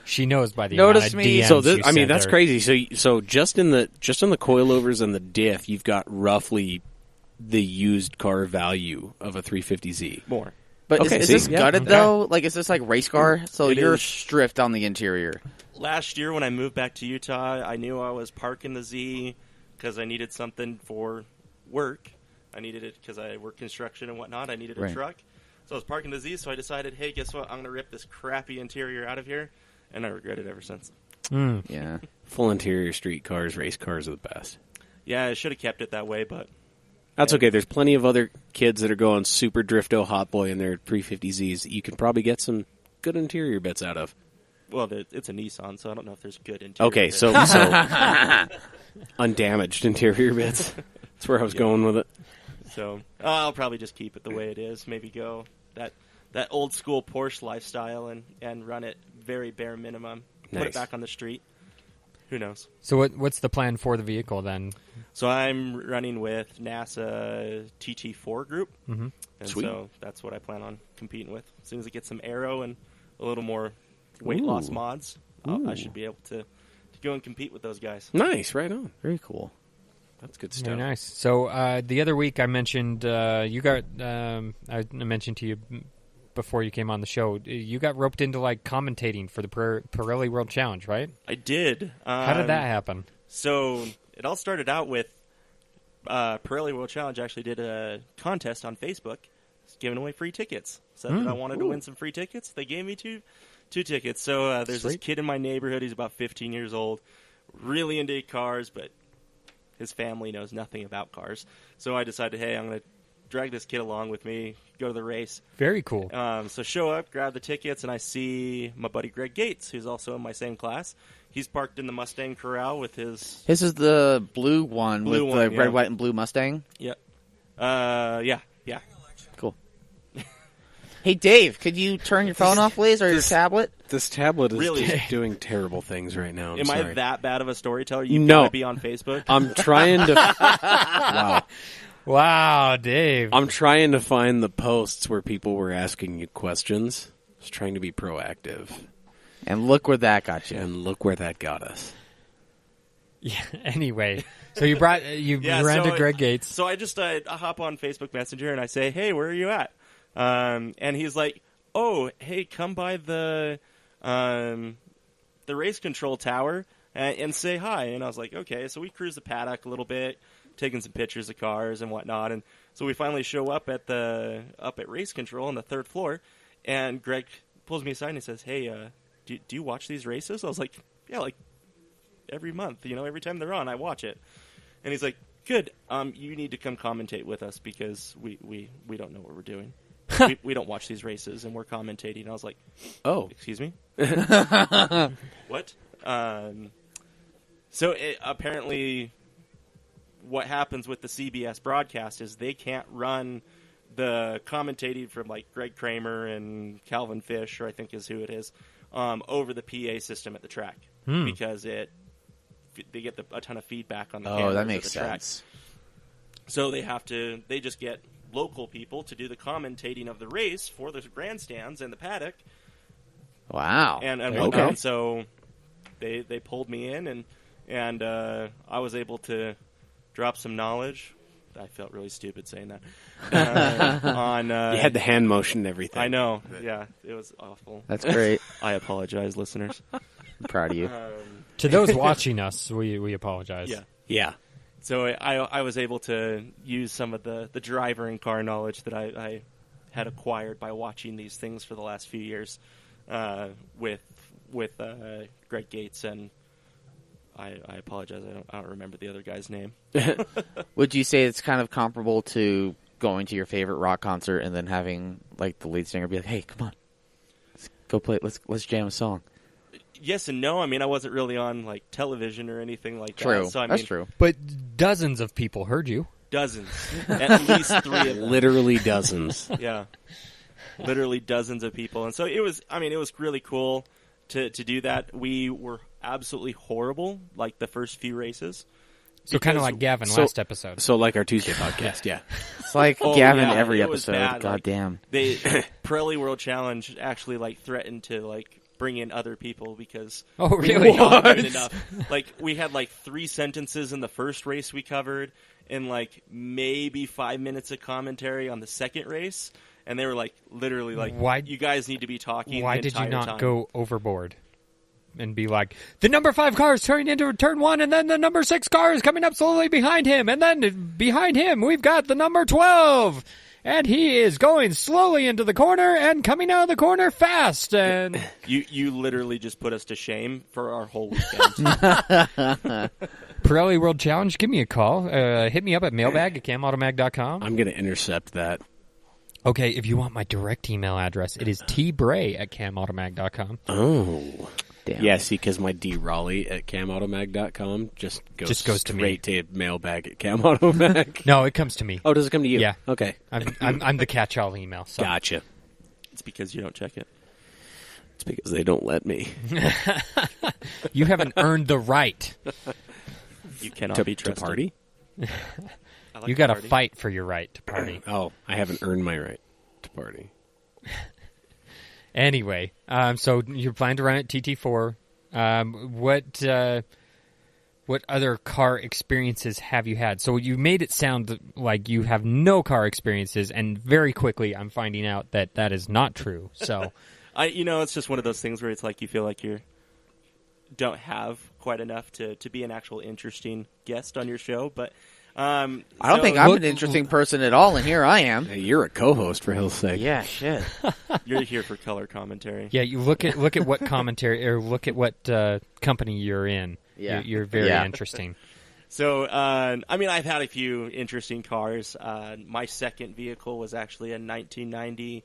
She knows by the Notice amount of me. DMs So this, you I mean, sent that's her. crazy. So just in the coilovers and the diff, you've got roughly the used car value of a 350Z. More. But Okay, is see? this Yeah, gutted okay. though? Like, is this like race car? So It you're is. stripped on the interior. Last year when I moved back to Utah, I knew I was parking the Z because I needed something for work. I needed it because I work construction and whatnot. I needed a Right. truck. So I was parking the Z, so I decided, hey, guess what? I'm going to rip this crappy interior out of here. And I regret it ever since. Mm. Yeah. Full interior street cars, race cars are the best. Yeah, I should have kept it that way, but That's Yeah. okay. There's plenty of other kids that are going super drifto hot boy in their 350Zs that you can probably get some good interior bits out of. well, it's a Nissan, so I don't know if there's good interior. Okay, bits. so undamaged interior bits. That's where I was going with it. So I'll probably just keep it the way it is. Maybe go that old school Porsche lifestyle and run it very bare minimum. Put Nice. it back on the street. Who knows? So what's the plan for the vehicle then? So I'm running with NASA TT4 group, Mm-hmm. and Sweet. so that's what I plan on competing with. As soon as I get some aero and a little more weight loss Ooh. mods, I should be able to go and compete with those guys. Nice, right on. Very cool. That's good Very stuff. nice. So the other week I mentioned you got I mentioned to you before you came on the show, you got roped into like commentating for the Pirelli World Challenge, right? I did. How did that happen? So it all started out with Pirelli World Challenge actually did a contest on Facebook, giving away free tickets. Said that I wanted to win some free tickets. They gave me two tickets. So there's this Sweet. kid in my neighborhood. He's about 15 years old, really into cars, but his family knows nothing about cars. So I decided, hey, I'm going to drag this kid along with me, go to the race. Very cool. So show up, grab the tickets, and I see my buddy Greg Gates, who's also in my same class. He's parked in the Mustang Corral with his... This is the blue one Blue with one, the yeah. red, white, and blue Mustang. Yep. Yeah. Cool. Hey, Dave, could you turn your phone off, please, or your tablet? This tablet is Really? just doing terrible things right now. Am sorry. I that bad of a storyteller? You No. gotta be on Facebook? I'm trying to. Wow. Wow, Dave. I'm trying to find the posts where people were asking you questions. I was trying to be proactive. And look where that got you. And look where that got us. Yeah. Anyway, so you brought you ran to Greg Gates. So I just I hop on Facebook Messenger and I say, hey, where are you at? And he's like, oh, hey, come by the race control tower and say hi. And I was like, okay. So we cruise the paddock a little bit, taking some pictures of cars and whatnot. And so we finally show up at race control on the third floor, and Greg pulls me aside and he says, hey, do you watch these races? I was like, yeah, like every month, every time they're on, I watch it. And he's like, good. You need to come commentate with us because we don't know what we're doing. we don't watch these races, and we're commentating. I was like, Oh. excuse me? What? So apparently what happens with the CBS broadcast is they can't run the commentating from like Greg Kramer and Calvin Fish, or I think is who it is, over the PA system at the track because they get a ton of feedback on the cameras that at makes the track. sense. So they just get local people to do the commentating of the race for the grandstands and the paddock. Wow. And Okay. whatnot. And so they pulled me in, and I was able to drop some knowledge. I felt really stupid saying that. On You had the hand motion and everything. I know. Yeah, it was awful. That's great. I apologize, listeners. I'm proud of you. To those watching us, we apologize. Yeah. Yeah. So I was able to use some of the driver and car knowledge that I had acquired by watching these things for the last few years with Greg Gates, and I apologize. I don't remember the other guy's name. Would you say it's kind of comparable to going to your favorite rock concert and then having like the lead singer be like, "Hey, come on, let's go play. Let's jam a song." Yes and no. I mean, I wasn't really on like television or anything like True. that. So That's true. But dozens of people heard you. Dozens, at least 3 of them. Literally dozens. Yeah, literally dozens of people, and so it was. I mean, it was really cool to do that. We were absolutely horrible, like the first few races. So kind of Because- like Gavin last episode. So like our Tuesday podcast, yeah. It's like Oh, Gavin yeah, every it was episode. bad, God like- damn. They Pirelli World Challenge actually like threatened to like bring in other people because Oh, we really? were not good enough. Like we had like 3 sentences in the first race we covered, and like maybe 5 minutes of commentary on the second race, and they were like literally like, Why- you guys need to be talking. Why the did you entire not time. go overboard and be like, the number 5 car is turning into turn 1, and then the number 6 car is coming up slowly behind him, and then behind him we've got the number 12, and he is going slowly into the corner and coming out of the corner fast, and You literally just put us to shame for our whole weekend. Pirelli World Challenge, give me a call. Hit me up at mailbag@camautomag.com. I'm going to intercept that. Okay, if you want my direct email address, it is tbray@camautomag.com. Oh. Damn. Yeah, see, because my draleigh@camautomag.com just goes to me. straight to mailbag at camautomag. No, it comes to me. Oh, does it come to you? Yeah. Okay. I'm the catch-all email. So. Gotcha. It's because you don't check it. It's because they don't let me. You haven't earned the right. You cannot to be trusted. party? I like You to got to party. fight for your right to party. Oh, I haven't earned my right to party. Anyway, so you're planning to run at TT4. What other car experiences have you had? So you made it sound like you have no car experiences, and very quickly I'm finding out that that is not true. So it's just one of those things where it's like you feel like you don't have quite enough to be an actual interesting guest on your show. But I don't think I'm an interesting person at all, and here I am. Hey, you're a co-host, for hell's sake. Yeah, shit. you're here for color commentary. yeah, you look at what commentary or look at what company you're in. Yeah. You're very Yeah. interesting. So, I've had a few interesting cars. My second vehicle was actually a 1990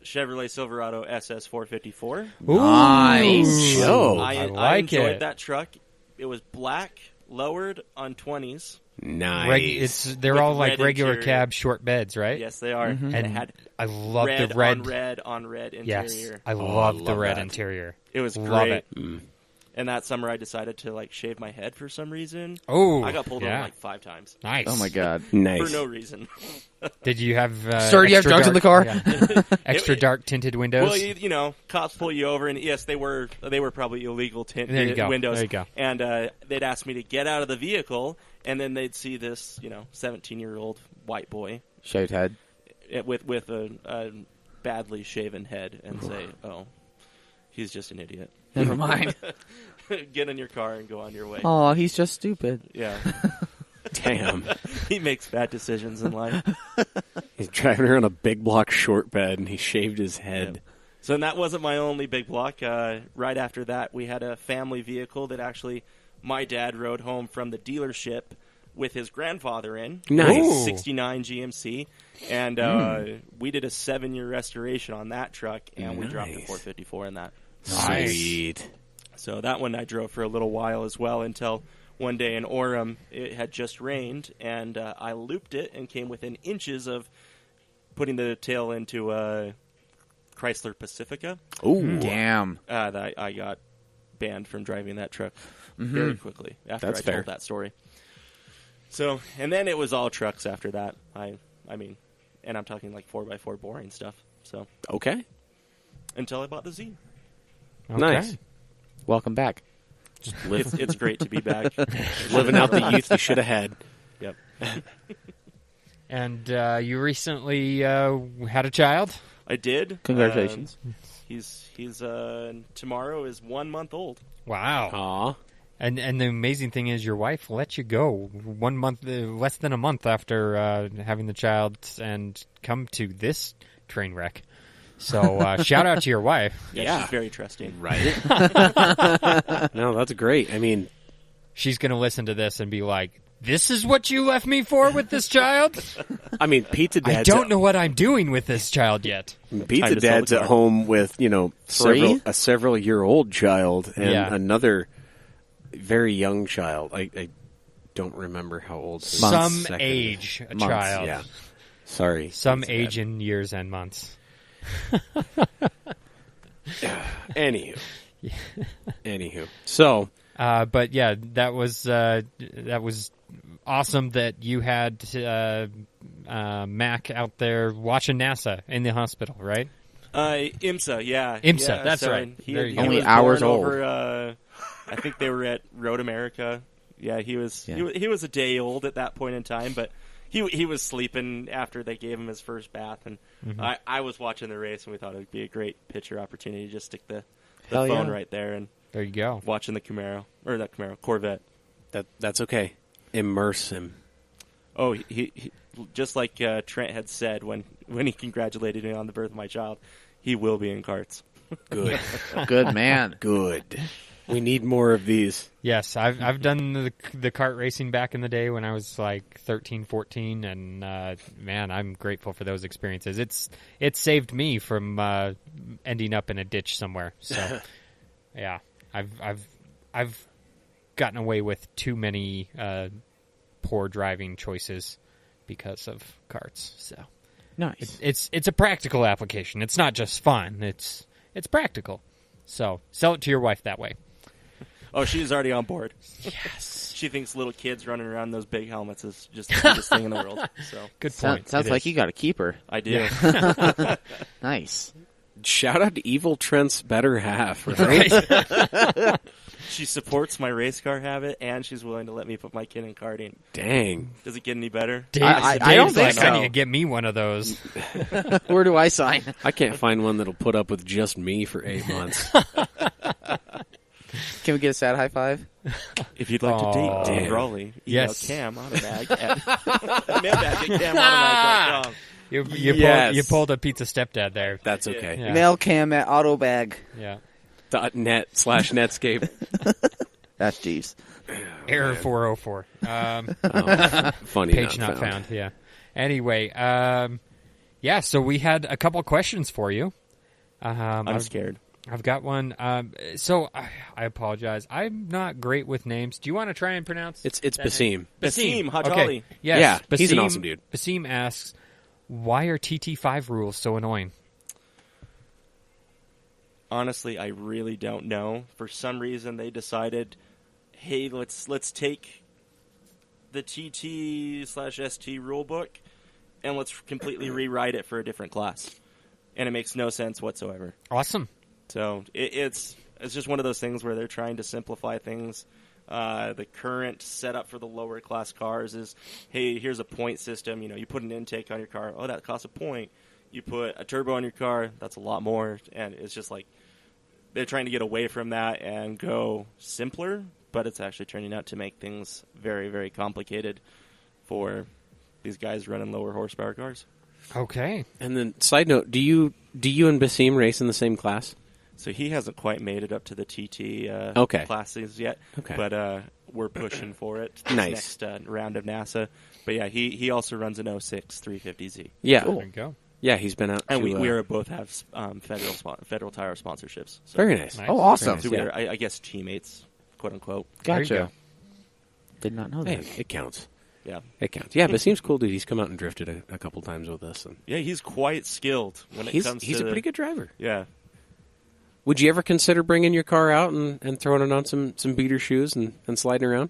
Chevrolet Silverado SS 454. Nice. Oh, I I like enjoyed it. that truck. It was black, lowered on 20s. Nice. They're With all like red regular interior. cab short beds, right? Yes, they are. And it had I love red the red. on red on red Yes, interior. I love the love red that. interior. It was Love great. it. And that summer, I decided to like shave my head for some reason. Oh, I got pulled yeah. over like 5 times Nice. Oh my god. Nice. for no reason. Did you have Sir, do you have extra drugs in the dark- car? yeah. Extra dark tinted windows? Well, cops pull you over, and yes, they were probably illegal tinted There you go. windows. There you go. And they'd ask me to get out of the vehicle, and then they'd see this 17-year-old white boy Shaved head. with a badly shaven head, and say, "Oh, he's just an idiot. Never mind. Get in your car and go on your way." Oh, he's just stupid. Yeah, Damn. he makes bad decisions in life. He's driving around a big block short bed, and he shaved his head. So that wasn't my only big block. Right after that, we had a family vehicle that actually my dad rode home from the dealership with his grandfather in. Nice. Ooh. 69 GMC. And we did a 7-year restoration on that truck, and we dropped a 454 in that. Sweet. So that one I drove for a little while as well until one day in Orem it had just rained, and I looped it and came within inches of putting the tail into a Chrysler Pacifica. Ooh, damn! That I got banned from driving that truck very quickly after That's I fair. told that story. So, and then it was all trucks after that. I mean, and I'm talking like 4x4 boring stuff. So Okay. until I bought the Z. Okay. Nice. Welcome back. It's great to be back. Living out the youth you should have had. Yep. And you recently had a child? I did. Congratulations. He's tomorrow is 1 month old. Wow. Aw. And the amazing thing is your wife let you go 1 month, less than a month after having the child and come to this train wreck. So shout out to your wife. Yeah. She's very trusting. Right? No, that's great. I mean, She's going to listen to this and be like, this is what you left me for with this child? Pizza I Dad's don't know what I'm doing with this child yet. Pizza Time to sell Dad's the at car. home with, a several-year-old child and Yeah. another very young child. I don't remember how old. his Some second- age, a Months, child. Yeah. Sorry. Some Pizza age in years and months. Dad. Anywho. So, But yeah, that was awesome that you had Mac out there watching NASA in the hospital, right? IMSA, yeah. IMSA, Yeah, that's so right. He, There you he go. Only was hours born old. Over, I think they were at Road America. Yeah, he was he was a day old at that point in time, but he was sleeping after they gave him his first bath, and I was watching the race, and we thought it would be a great picture opportunity to just stick the Hell phone yeah. right there and There you go. watching the Camaro, or not Camaro, Corvette. that's okay. Immerse him. Oh, he just like Trent had said when he congratulated me on the birth of my child, he will be in karts. Good. Good man. Good. We need more of these. Yes, I've done the kart racing back in the day when I was like 13, 14, and man, I'm grateful for those experiences. It saved me from ending up in a ditch somewhere. So, yeah, I've gotten away with too many poor driving choices because of karts. So Nice. it's a practical application. It's not just fun. It's practical. So sell it to your wife that way. Oh, she's already on board. Yes. She thinks little kids running around in those big helmets is just the cutest thing in the world. So Good point. Sounds It like is. you got a keeper. I do. Nice. Shout out to Evil Trent's better half. Right? Right. She supports my race car habit, and she's willing to let me put my kid in karting. Dang. Does it get any better? Dave, I Dave's don't think like, I so. need to get me one of those. Where do I sign? I can't find one that'll put up with just me for 8 months. Can we get a sad high five? If you'd like to date Dave Damn. Raleigh, email Yes. Cam Autobag at mailbag at camautomag.com. You Yes. pulled a pizza stepdad there. That's okay. Yeah. Mail Cam at Autobag. Yeah. .net/Netscape. That's Jeeves. Error 404. Funny. Page not found. Yeah. Anyway, yeah. So we had a couple questions for you. I'm scared. I've got one. So I apologize. I'm not great with names. Do you want to try and pronounce? It's that Basim. Basim Okay. Hajali. Yes. Yeah, he's an Basim- awesome dude. Basim asks, "Why are TT5 rules so annoying?" Honestly, I really don't know. For some reason, they decided, hey, let's take the TT/ST rulebook and let's completely rewrite it for a different class, and it makes no sense whatsoever. Awesome. So it's just one of those things where they're trying to simplify things. The current setup for the lower class cars is, hey, here's a point system. You put an intake on your car. Oh, that costs a point. You put a turbo on your car. That's a lot more. And it's just like they're trying to get away from that and go simpler, but it's actually turning out to make things very, very complicated for these guys running lower horsepower cars. Okay. And then, side note, do you and Basim race in the same class? So he hasn't quite made it up to the TT classes yet. Okay. But we're pushing for it this Nice. next round of NASA. But yeah, he also runs an 06 350Z. Yeah. There you go. Yeah, he's been out. And to, we both have federal tire sponsorships. So, very nice. Nice. Oh, awesome. so Yeah. we're, I guess, teammates, quote unquote. There you Gotcha. go. Did not know Hey, that. it counts. Yeah. It counts. Yeah, but it seems cool, dude. He's come out and drifted a couple times with us, and Yeah, he's quite skilled when it he's comes to a pretty good driver. Yeah. Would you ever consider bringing your car out and throwing it on some beater shoes and sliding around?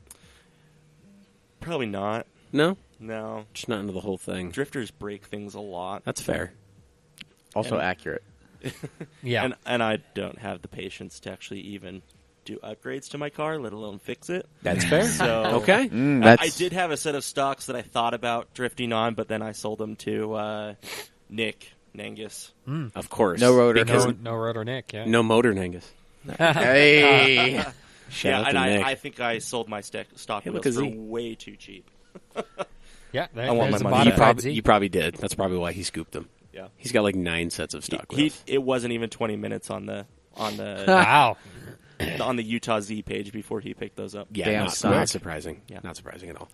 Probably not. No, No. just not into the whole thing. Drifters break things a lot. That's fair. Also And- accurate. Yeah. And I don't have the patience to actually even do upgrades to my car, let alone fix it. That's fair. So Okay. I did have a set of stocks that I thought about drifting on, but then I sold them to Nick Nangus. Of course. No rotor. Because no rotor Nick. Yeah. no motor, Nangus. Hey. Shout Yeah, out and to Nick. I think I sold my stock Hey, look wheels at for Z. way too cheap. Yeah. There, I want there's my a money you, back. modified Z. probably did. That's probably why he scooped them. Yeah, He's got like 9 sets of stock wheels. it wasn't even 20 minutes on the Wow. on the Utah Z page before he picked those up. Yeah, Damn, not son. surprising. Yeah. Not surprising at all.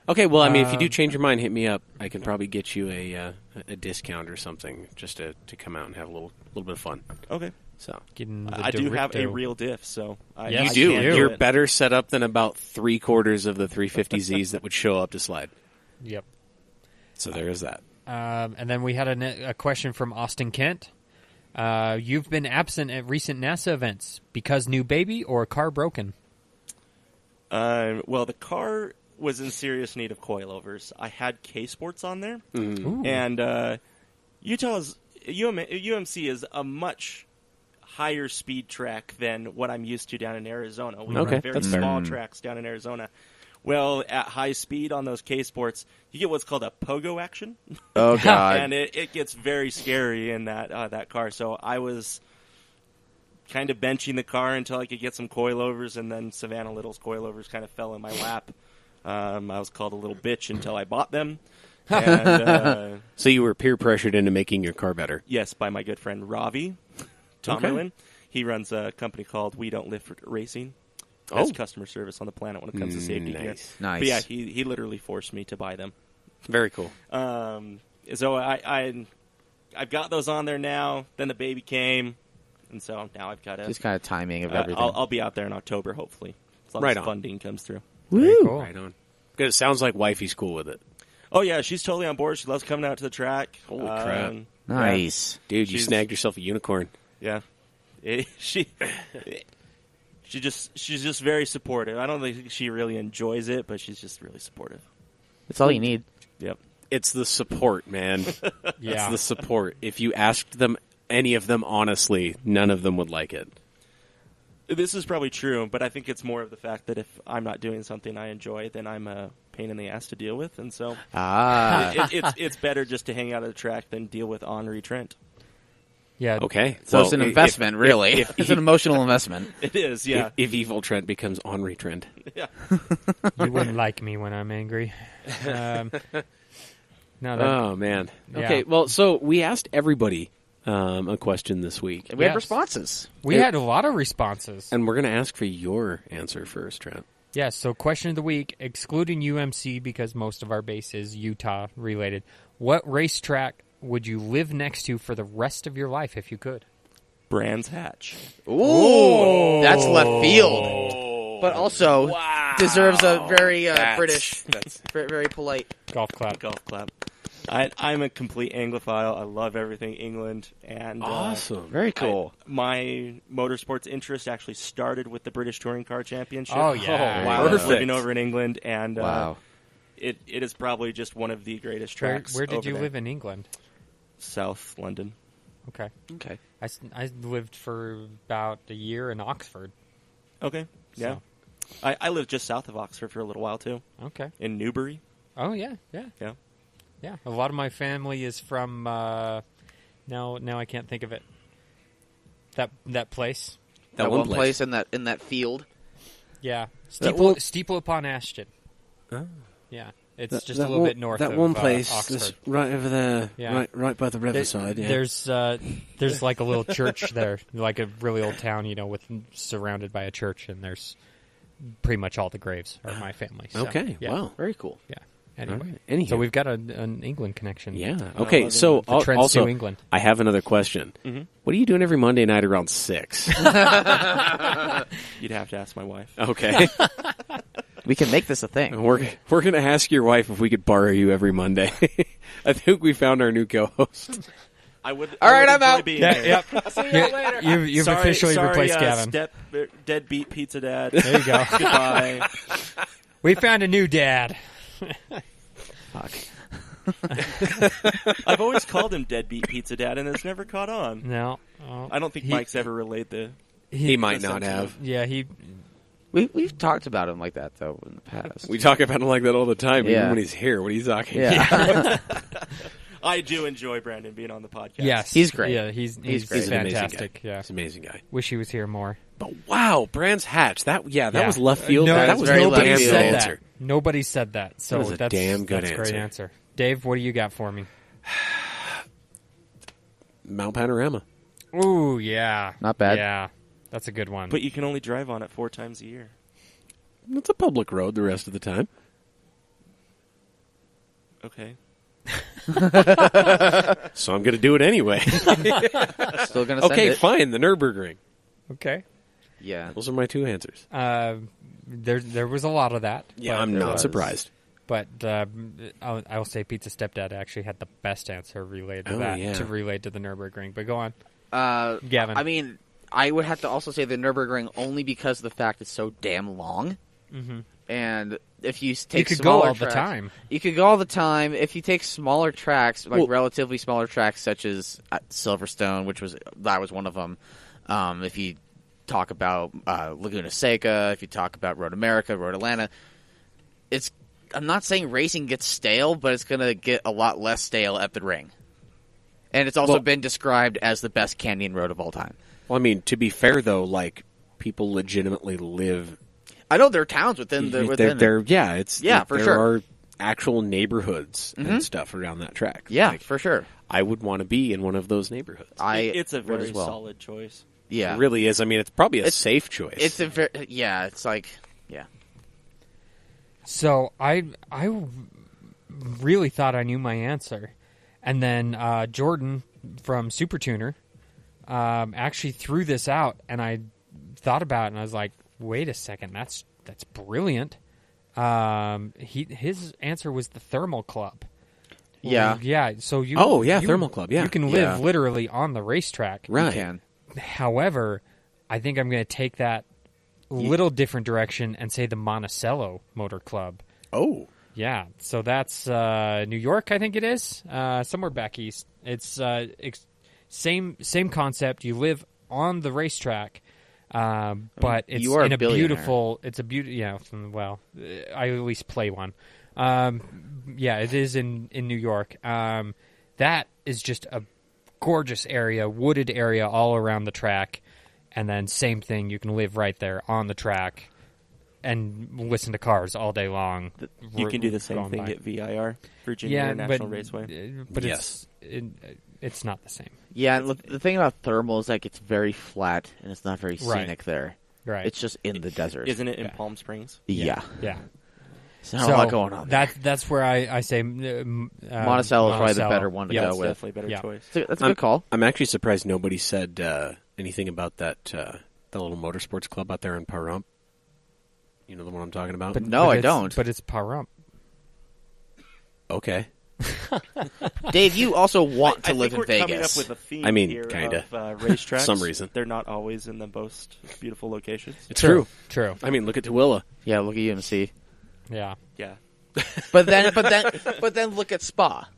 Okay, well, I mean, if you do change your mind, hit me up. I can probably get you a discount or something just to come out and have a little bit of fun. Okay, So Getting the I do have a Dorito. real diff, so I, Yes, I you do. can do You're it. better set up than about 3/4 of the 350Zs that would show up to slide. Yep. So there is that. And then we had a question from Austin Kent. You've been absent at recent NASA events because new baby or car broken? Well, the car was in serious need of coilovers. I had K-Sports on there, Ooh. and Utah's UMC is a much higher speed track than what I'm used to down in Arizona. We Okay, run very that's fair. small tracks down in Arizona. Well, at high speed on those K-Sports, you get what's called a pogo action. Oh, God. And it gets very scary in that car. So I was kind of benching the car until I could get some coilovers, and then Savannah Little's coilovers kind of fell in my lap. I was called a little bitch until I bought them. And, So you were peer pressured into making your car better. yes, by my good friend Ravi Tomerlin. He runs a company called We Don't Lift Racing. Best Oh. customer service on the planet when it comes to safety gear. Nice. Nice. But yeah, he literally forced me to buy them. Very cool. So I've got those on there now. Then the baby came, and so now I've got to. Just kind of timing of everything. I'll be out there in October, hopefully, as long Right as on. funding comes through. Very cool. Right on. Good. It sounds like wifey's cool with it. Oh yeah, she's totally on board. She loves coming out to the track. Holy crap. Nice. Dude, you She's- snagged yourself a unicorn. Yeah, she's just very supportive. I don't think she really enjoys it, but she's just really supportive. That's all you need. Yep. It's the support, man. Yeah. It's the support. If you asked them, any of them honestly, none of them would like it. This is probably true, but I think it's more of the fact that if I'm not doing something I enjoy, then I'm a pain in the ass to deal with, and so it's better just to hang out at the track than deal with Henri Trent. Yeah. Okay. So it's an investment, really. It's an emotional investment. It is, yeah. If Evil Trent becomes Henri Trent. Yeah. You wouldn't like me when I'm angry. No, that, Oh, man. Yeah. Okay, well, so we asked everybody a question this week. And we had Yes. responses. we had a lot of responses. And we're going to ask for your answer first, Trent. Yeah, so question of the week, excluding UMC because most of our base is Utah related. What racetrack would you live next to for the rest of your life if you could? Brands Hatch. Ooh, that's left field. But also deserves a very British, very polite. Golf clap. Golf clap. I'm a complete Anglophile. I love everything England. And Awesome. Very cool. my motorsports interest actually started with the British Touring Car Championship. Oh, yeah. Oh, While I was perfect. living over in England. And Wow. it is probably just one of the greatest Where, tracks. where did over you there. live in England? South London. Okay. Okay. I lived for about a year in Oxford. Okay. Yeah. So. I lived just south of Oxford for a little while, too. Okay. In Newbury. Oh, yeah, yeah. Yeah. Yeah, a lot of my family is from, now I can't think of it. That place. That one place in that field. Yeah. That will- Steeple upon Ashton. Oh. Yeah. It's just a little bit north that of one place, Oxford. right over there, Yeah. right by the riverside. Yeah. There's like a little church there, like a really old town, with surrounded by a church, and there's pretty much all the graves are my family. So, Okay, yeah. wow. Very cool. Yeah. Anyway, Right. Anywho. so we've got an England connection. Yeah. Okay. So The Trents also, to England. I have another question. What are you doing every Monday night around 6? You'd have to ask my wife. Okay. We can make this a thing. We're going to ask your wife if we could borrow you every Monday. I think we found our new co-host. I would. All right, I I'm would enjoy out. Being Yeah, there. yep. See you later. You've officially replaced Gavin. Deadbeat pizza dad. There you go. Goodbye. We found a new dad. Fuck. I've always called him Deadbeat Pizza Dad, and it's never caught on. No. Oh, I don't think Mike's ever relayed the. He might the not sentiment. have. Yeah, We've talked about him like that though in the past. We talk about him like that all the time, Yeah. even when he's here. What are you talking Yeah. I do enjoy Brandon being on the podcast. Yes. He's great. Yeah, he's great. He's an amazing fantastic. guy. Yeah. He's an amazing guy. Wish he was here more. But wow, Brands Hatch. That Yeah. was left field. No, that was very no left nobody damn field. good said answer. that. Nobody said that. So was a that's damn good that's a great answer. answer. Dave, what do you got for me? Mount Panorama. Ooh, yeah. Not bad. Yeah. That's a good one. But you can only drive on it 4 times a year. It's a public road the rest of the time. Okay. So I'm going to do it anyway. Still gonna send Okay, it. fine. The Nürburgring. okay. Yeah. Those are my 2 answers. There was a lot of that. Yeah, but, I'm there not was. surprised. But I'll say Pizza Stepdad actually had the best answer related to Oh, that, yeah. to relate to the Nürburgring. But go on. Gavin. Gavin. I mean, I would have to also say the Nürburgring only because of the fact it's so damn long. Mm-hmm. And if you take You could go smaller all the tracks- time. You could go all the time. If you take smaller tracks, like Well- relatively smaller tracks, such as Silverstone, that was one of them. If you talk about Laguna Seca, if you talk about Road America, Road Atlanta, I'm not saying racing gets stale, but it's going to get a lot less stale at the ring. And it's also been described as the best canyon road of all time. Well, I mean, to be fair, though, like, people legitimately live... I know there are towns within there for sure. are actual neighborhoods Mm-hmm. and stuff around that track. Yeah, Like, for sure. I would want to be in one of those neighborhoods. It's a would very as well. solid choice. Yeah, It really is. I mean, it's probably a It's- safe choice. It's it's like, yeah. So I really thought I knew my answer, and then Jordan from Super Tuner actually threw this out, and I thought about it, and I was like, "Wait a second, that's brilliant." His answer was the Thermal Club. Yeah. Yeah. So you. Thermal Club, yeah. You can live Yeah. literally on the racetrack. You right. can. However, I think I'm going to take that little different direction and say the Monticello Motor Club. Oh. Yeah, so that's New York, I think it is, somewhere back east. It's same concept. You live on the racetrack, but it's you are in a a billionaire. beautiful. It's a beautiful. Yeah, well, I at least play one. Yeah, it is in New York. That is just a gorgeous area, wooded area all around the track, and then same thing. You can live right there on the track and listen to cars all day long. You can do the same going thing by. at VIR, Virginia International Raceway. But Yes. it's not the same. Yeah, and the thing about thermal is like it's very flat and it's not very Right. scenic there. Right. It's just in the desert. Isn't it in Yeah. Palm Springs? Yeah. Yeah. There's not a lot going on there. That's where I say Monticello is probably the better one to Yeah. go That's with. definitely a better Yeah. choice. That's a good call. I'm actually surprised nobody said anything about that little motorsports club out there in Pahrump. You know the one I'm talking about? No, I it's- don't. But it's Pahrump. Okay. Dave, you also want to I live think in we're coming Vegas. up with a theme I mean, here kinda. of racetracks. Some reason. They're not always in the most beautiful locations. It's true. True. I mean, look at Tooele. Yeah, look at UMC. Yeah. Yeah. But then look at Spa.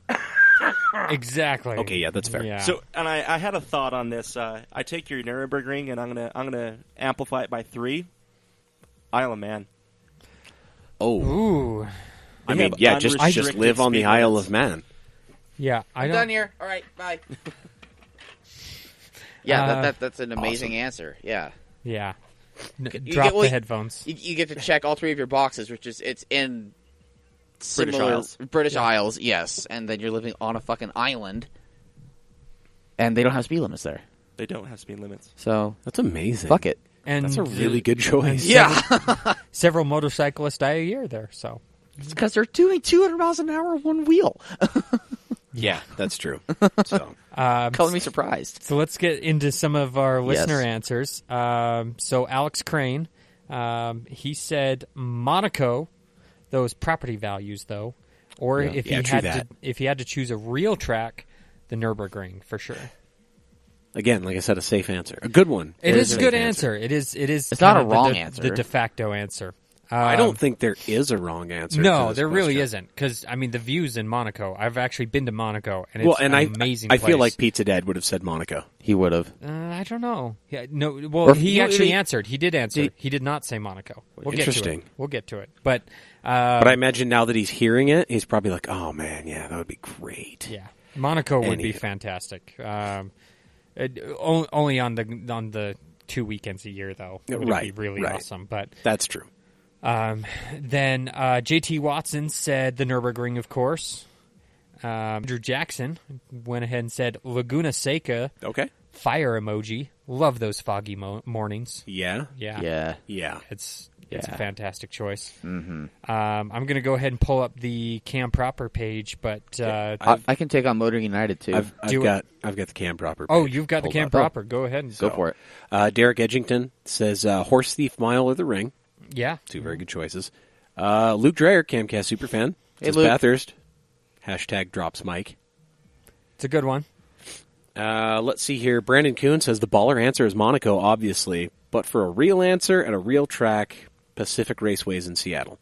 Exactly. Okay, yeah, that's fair. Yeah. So, and I had a thought on this. I take your Nürburgring and I'm gonna amplify it by 3. Isle of Man. Oh. Ooh. I They mean, have yeah, just unrestricted live on the speed Isle limits. of Man. Yeah. I I'm don't. done here. All right, bye. Yeah, that's an amazing awesome. answer. Yeah. Yeah. You Drop get- well, the headphones. You get to check all 3 of your boxes, which is it's in similar Isles. British Isles, yes, and then you're living on a fucking island, and they don't have speed limits there. They don't have speed limits. So That's amazing. fuck it. And That's a really good choice. several motorcyclists die a year there. So It's because they're doing 200 miles an hour on one wheel. Yeah, that's true. So Color me surprised. So let's get into some of our listener Yes. answers. So Alex Crane, he said Monaco, those property values though, or if Yeah, he true had that. if he had to choose a real track, the Nürburgring for sure. again, like I said, a safe answer, a good one. It is a safe good answer. It is. It's not kind a of wrong the answer. The de facto answer. I don't think there is a wrong answer. to No, this there really question. isn't. Because I mean, the views in Monaco. I've actually been to Monaco, and it's Well, and an amazing. I feel place. like Pizza Dad would have said Monaco. He would have. I don't know. Yeah, no. Well, Or- he you- actually he- answered. He did answer. He did not say Monaco. We'll Interesting. Get to it. We'll get to it. But But I imagine now that he's hearing it, he's probably like, "Oh man, yeah, that would be great." yeah, Monaco would be Anywho. fantastic. Only on the 2 weekends a year, though. Would it Right, be really right. awesome. But That's true. then JT Watson said the Nürburgring, of course. Andrew Jackson went ahead and said Laguna Seca. Okay. Fire emoji. Love those foggy mornings. Yeah. Yeah. Yeah. It's a Yeah. fantastic choice. Mm-hmm. I'm going to go ahead and pull up the Cam Proper page, but I can take on Motor United too. I've Do got the Cam Proper. oh, page you've got the pulled Cam up. Proper. Go ahead and Go for it. Derek Edgington says Horse Thief Mile or the Ring. Yeah. Two very good choices. Luke Dreyer, CAMcast superfan. Hey, Says Luke. Bathurst. Hashtag drops Mike. It's a good one. Let's see here. Brandon Kuhn says the baller answer is Monaco, obviously, but for a real answer at a real track, Pacific Raceways in Seattle.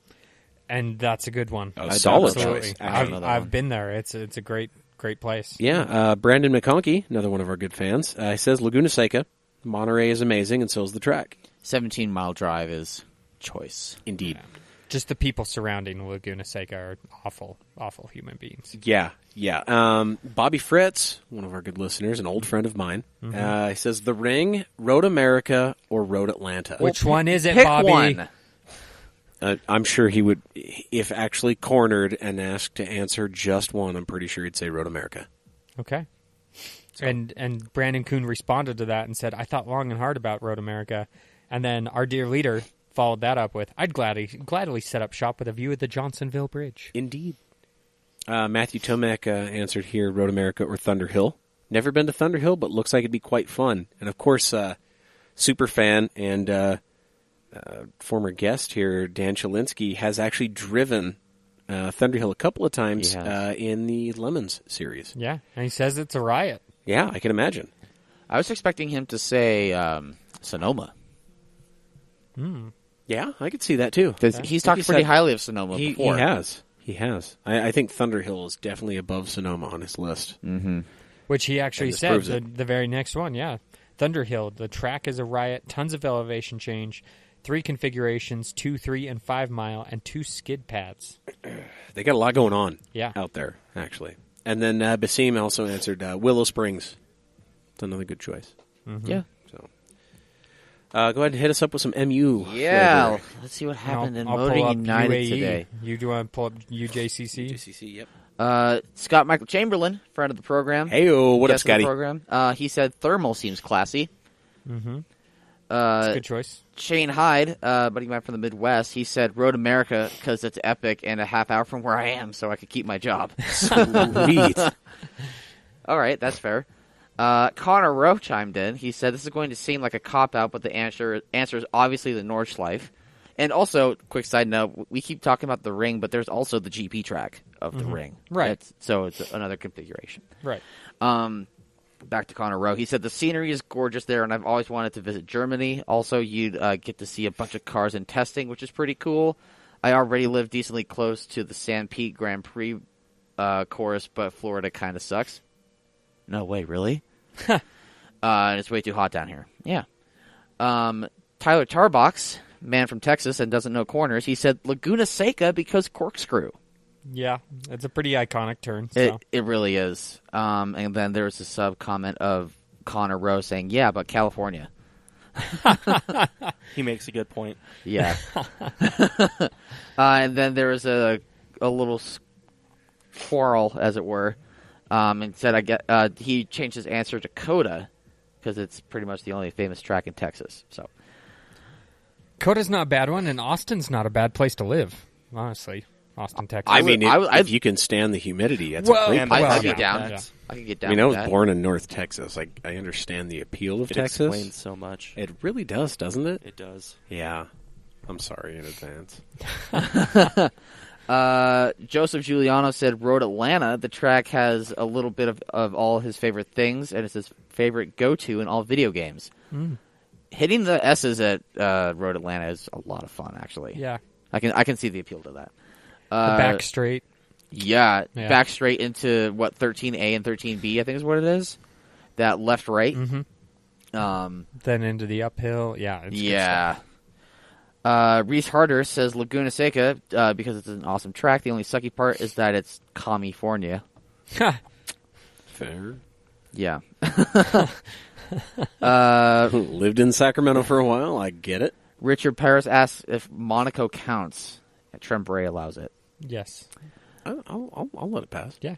And that's a good one. A solid Absolutely. choice. I don't know that I've one. been there. It's a great place. Yeah, Brandon McConkey, another one of our good fans, he says Laguna Seca. Monterey is amazing, and so is the track. 17-mile drive is choice. Indeed. Just the people surrounding Laguna Seca are awful, awful human beings. Yeah. Bobby Fritz, one of our good listeners, an old friend of mine, he says the Ring, Road America, or Road Atlanta. Which one is it, Pick Bobby? one. I'm sure he would, if actually cornered and asked to answer just one, I'm pretty sure he'd say Road America. Okay. And Brandon Kuhn responded to that and said, I thought long and hard about Road America. And then our dear leader followed that up with, I'd gladly set up shop with a view of the Johnsonville Bridge. Indeed. Matthew Tomac answered here, Road America or Thunder Hill. Never been to Thunder Hill, but looks like it'd be quite fun. And of course, super fan and former guest here, Dan Chalinsky, has actually driven Thunder Hill a couple of times He has. in the Lemons series. Yeah, and he says it's a riot. Yeah, I can imagine. I was expecting him to say Sonoma. Yeah, I could see that too. Because he's talked he pretty said- highly of Sonoma He before. has. He has. I think Thunder Hill is definitely above Sonoma on his list. Which he actually And this said, proves the, it. the very next one, yeah. Thunderhill, the track is a riot, tons of elevation change, 3 configurations, 2, 3, and 5 mile, and 2 skid pads. They got a lot going on Yeah. out there, actually. And then Basim also answered Willow Springs. It's another good choice. Yeah. So, go ahead and hit us up with some MU. Yeah. flavor. Let's see what And happened in I'll Motor pull up United UAE. today. You do want to pull up UJCC? GCC, yep. Scott Michael Chamberlain, friend of the program. Heyo, what up, guest of the Scotty? program. He said thermal seems classy. It's a good choice. Shane Hyde, buddy of mine from the Midwest, he said Road America because it's epic and a half hour from where I am, so I could keep my job. Sweet. All right, that's fair. Connor Rowe chimed in. He said this is going to seem like a cop-out, but the answer is obviously the Nordschleife. And also, quick side note, we keep talking about the Ring, but there's also the GP track of the Ring. Right. So it's another configuration. Right. Back to Connor Rowe. He said the scenery is gorgeous there, and I've always wanted to visit Germany. Also, you'd get to see a bunch of cars in testing, which is pretty cool. I already live decently close to the San Pete Grand Prix course, but Florida kind of sucks. No way, really? And it's way too hot down here. Yeah. Tyler Tarbox, man from Texas and doesn't know corners, he said Laguna Seca because corkscrew. Yeah, it's a pretty iconic turn. So. It really is. And then there was a sub comment of Connor Rowe saying, "Yeah, but California." He makes a good point. Yeah. And then there was a little quarrel, as it were, and said he changed his answer to Coda because it's pretty much the only famous track in Texas. So Coda's not a bad one, and Austin's not a bad place to live, honestly. Austin, Texas. If you can stand the humidity, that's a great place. I'd get down. Yeah. I can get down. I mean, I was with that. born in North Texas. I understand the appeal of It Texas. explains so much. It really does, doesn't it? It does. Yeah. I'm sorry in advance. Joseph Giuliano said Road Atlanta. The track has a little bit of all his favorite things, and it's his favorite go-to in all video games. Hitting the S's at Road Atlanta is a lot of fun, actually. Yeah. I can see the appeal to that. The back straight. Yeah, back straight into 13A and 13B, I think is what it is. That left right. Then into the uphill. Yeah. It's Yeah. Reese Harder says Laguna Seca because it's an awesome track. The only sucky part is that it's California. good stuff. Fair. Yeah. Lived in Sacramento for a while. I get it. Richard Paris asks if Monaco counts. Trent Bray allows it. Yes. I'll let it pass. Yeah.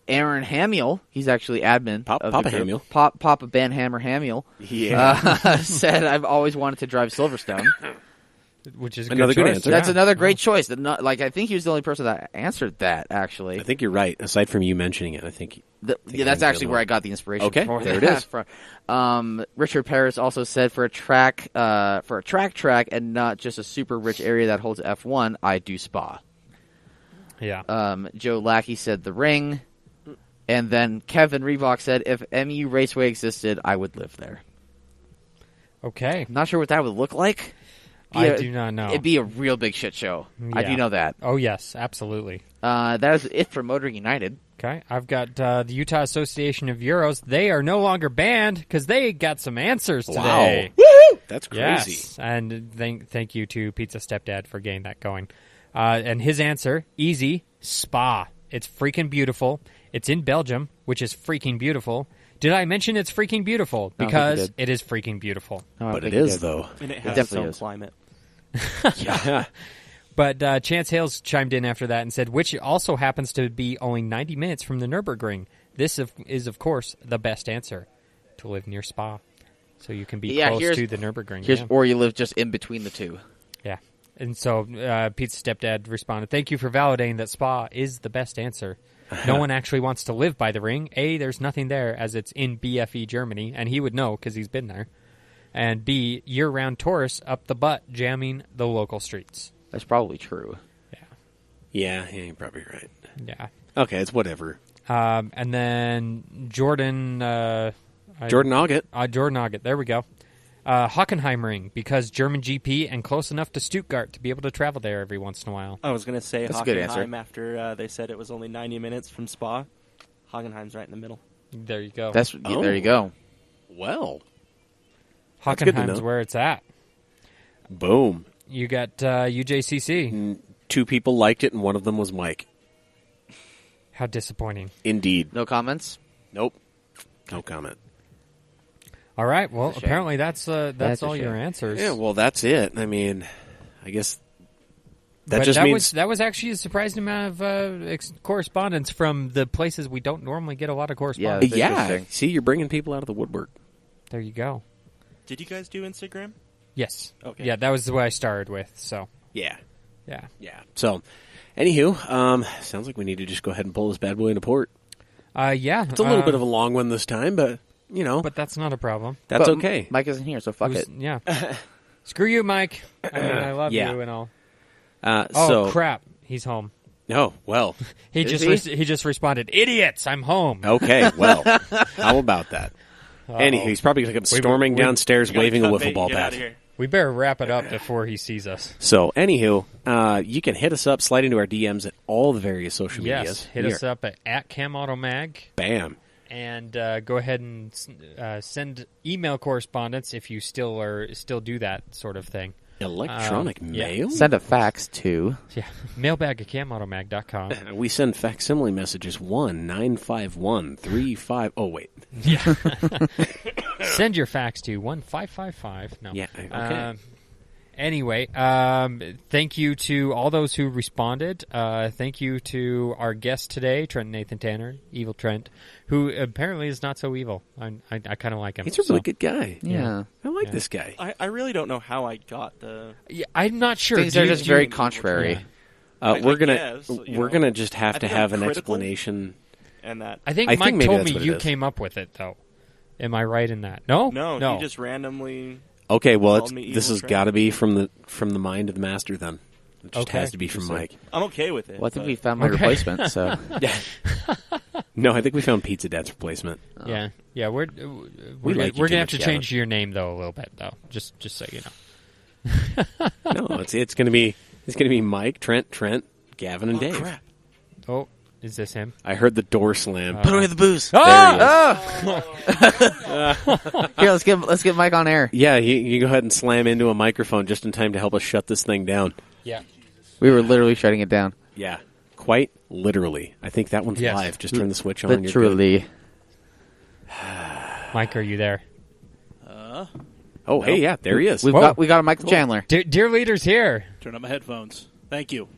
Aaron Hamill, he's actually admin. Papa Hamill. Papa Ben Hammer Hamill. Yeah. Said, I've always wanted to drive Silverstone. Which is Another good good choice. answer. That's another great choice. I think he was the only person that answered that, actually. I think you're right. Aside from you mentioning it, I think That's actually where I got the inspiration. Okay, for there it that is. from. Richard Paris also said for a track, and not just a super rich area that holds F1, I do Spa. Yeah. Joe Lackey said the Ring, and then Kevin Reebok said if MU Raceway existed, I would live there. Okay. I'm not sure what that would look like. I do not know. It'd be a real big shit show. I Yeah. do know that. Oh, yes. Absolutely. That is it for Motor United. Okay. I've got the Utah Association of Euros. They are no longer banned because they got some answers today. Wow. That's crazy. Yes. And thank you to Pizza Stepdad for getting that going. And his answer, easy, Spa. It's freaking beautiful. It's in Belgium, which is freaking beautiful. Did I mention it's freaking beautiful? No, I think you Because did. it is freaking beautiful. No, I But think it you is, did. though. And it has definitely its is. own climate. Yeah. But Chance Hales chimed in after that and said, which also happens to be only 90 minutes from the Nürburgring. This is, of course, the best answer, to live near Spa. So you can be close to the Nürburgring. Or you live just in between the two. Yeah. And so Pizza Stepdad responded, thank you for validating that Spa is the best answer. No one actually wants to live by the ring. A, there's nothing there as it's in BFE Germany, and he would know because he's been there. And B, year-round tourists up the butt jamming the local streets. That's probably true. Yeah, you're probably right. Yeah. Okay, it's whatever. And then Jordan... Jordan Oggett. Jordan Oggett, there we go. Hockenheimring, because German GP and close enough to Stuttgart to be able to travel there every once in a while. I was going to say That's a good answer. Hockenheim after they said it was only 90 minutes from Spa. Hockenheim's right in the middle. There you go. There you go. Well, that's good to Hockenheim's know. where it's at. Boom. You got UJCC. Two people liked it, and one of them was Mike. How disappointing. Indeed. No comments? Nope. No comment. All right. Well, That's a shame. apparently that's That's a all your shame. answers. Yeah, well, that's it. I mean, I guess that But just means... that was actually a surprising amount of correspondence from the places we don't normally get a lot of correspondence. That's Yeah. interesting. See, you're bringing people out of the woodwork. There you go. Did you guys do Instagram? Yes. Okay. Yeah, that was what I started with. So Yeah. yeah. Yeah. So, anywho, sounds like we need to just go ahead and pull this bad boy into port. Yeah. It's a little bit of a long one this time, but, you know, but that's not a problem. that's But okay. Mike isn't here, so fuck it. Yeah. Screw you, Mike. I mean, I love Yeah. you and all. Oh, Oh crap! He's home. No, well, He Is just he? he just responded, "Idiots! I'm home." okay, well, how about that? Anywho, he's probably going to come storming downstairs waving a wiffle ball Get out bat. of here. We better wrap it up before he sees us. So, anywho, you can hit us up, slide into our DMs at all the various social medias. Yes, hit us up at CamAutoMag. Bam. And go ahead and send email correspondence if you still do that sort of thing. Electronic yeah. mail? Send a fax to... Yeah, mailbag at camautomag.com. We send facsimile messages 1-951-35... Oh, wait. Send your fax to 1555. No. Yeah, okay. Anyway, thank you to all those who responded. Thank you to our guest today, Trenton Nathan Tanner, Evil Trent, who apparently is not so evil. I kind of like him. He's a really good guy. Yeah. I like this guy. I really don't know how I got the... Yeah, I'm not sure. Things are just very contrary. Yeah. We're guess, gonna just have I to think have I'm an critical. explanation. And that... I think I Mike think maybe told that's me what it you is. came up with it, though. Am I right in that? No? No, he just randomly... Okay, well, Called me this Evil has Trent. got to be from the mind of the master. Then it just Okay. has to be from Mike. I'm okay with it. Well, I think but- we found my replacement, so... No, I think we found Pizza Dad's replacement. Yeah, yeah. We're like you we're too gonna have much, to Gavin. change your name though a little bit though. Just so you know. No, it's gonna be Mike, Trent, Gavin, and Dave. crap. Oh, is this him? I heard the door slam. Put away the booze. Oh! Here, let's get Mike on air. Yeah, you go ahead and slam into a microphone just in time to help us shut this thing down. Yeah. We were literally shutting it down. Yeah, quite literally. I think that one's Yes. live. Just turn the switch on. You're good. Literally. Mike, are you there? Oh, hey, yeah, there he is. We got a Michael Chandler. Dear leader's here. Turn on my headphones. Thank you.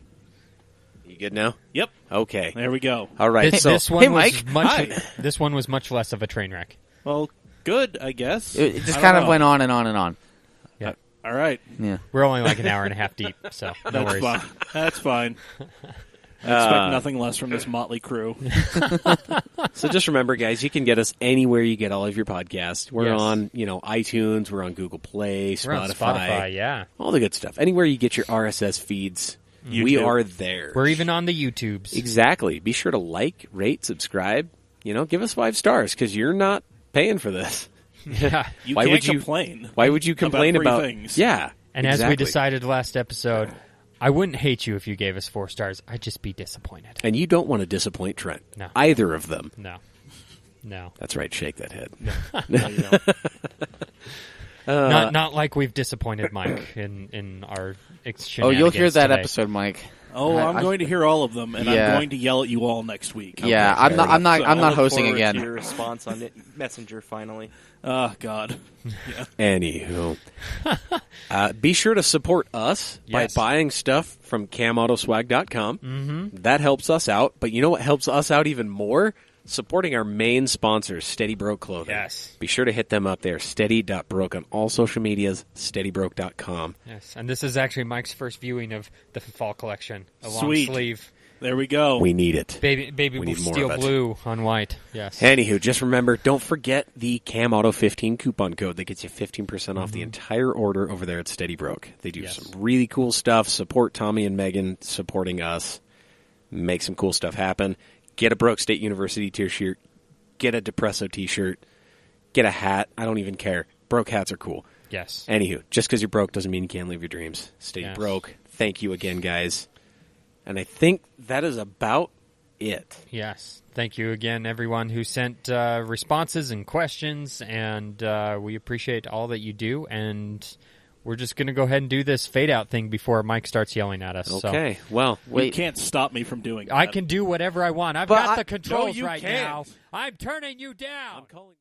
You good now? Yep. Okay. There we go. All right. This, So this one Hey, was Mike. much. Hi. This one was much less of a train wreck. Well, good, I guess. It just I kind don't of know. went on and on and on. All right. Yeah. We're only like an hour and a half deep, so no That's worries. fine. That's fine. I expect nothing less from this motley crew. So just remember, guys, you can get us anywhere you get all of your podcasts. We're Yes. on, iTunes. We're on Google Play, We're on Spotify, yeah. all the good stuff. Anywhere you get your RSS feeds, we YouTube. are there. We're even on the YouTubes. Exactly. Be sure to like, rate, subscribe. Give us 5 stars because you're not paying for this. Yeah. You Why can't would you- complain. Why would you complain free about things. Yeah. And as we exactly. decided last episode, I wouldn't hate you if you gave us 4 stars. I'd just be disappointed. And you don't want to disappoint Trent. No. Either of them. No. That's right. Shake that head. No, you don't. Not like we've disappointed Mike in our Oh, you'll hear shenanigans that today. episode, Mike. Oh, I'm going to hear all of them, and Yeah. I'm going to yell at you all next week. Yeah, fair I'm not enough. hosting Look forward again. to your response on Messenger finally. Oh, God. Anywho, be sure to support us Yes. by buying stuff from CamAutoSwag.com. Mm-hmm. That helps us out. But you know what helps us out even more? Supporting our main sponsors, Steady Broke Clothing. Yes. Be sure to hit them up there, steady.broke on all social medias, steadybroke.com. Yes, and this is actually Mike's first viewing of the fall collection. A long Sweet. sleeve, There we go. We need it. baby We need more steel of it. blue on white. Yes. Anywho, just remember, don't forget the CamAuto15 coupon code that gets you 15% off the entire order over there at Steady Broke. They do Yes. some really cool stuff. Support Tommy and Megan supporting us. Make some cool stuff happen. Get a Broke State University t-shirt. Get a Depresso t-shirt. Get a hat. I don't even care. Broke hats are cool. Yes. Anywho, just because you're broke doesn't mean you can't live your dreams. Stay Yes. broke. Thank you again, guys. And I think that is about it. Yes. Thank you again, everyone who sent responses and questions, and we appreciate all that you do. And we're just going to go ahead and do this fade out thing before Mike starts yelling at us. Okay. Well, You can't stop me from doing that. I can do whatever I want. I've But got I- the controls you right can't. now. I'm turning you down. I'm calling.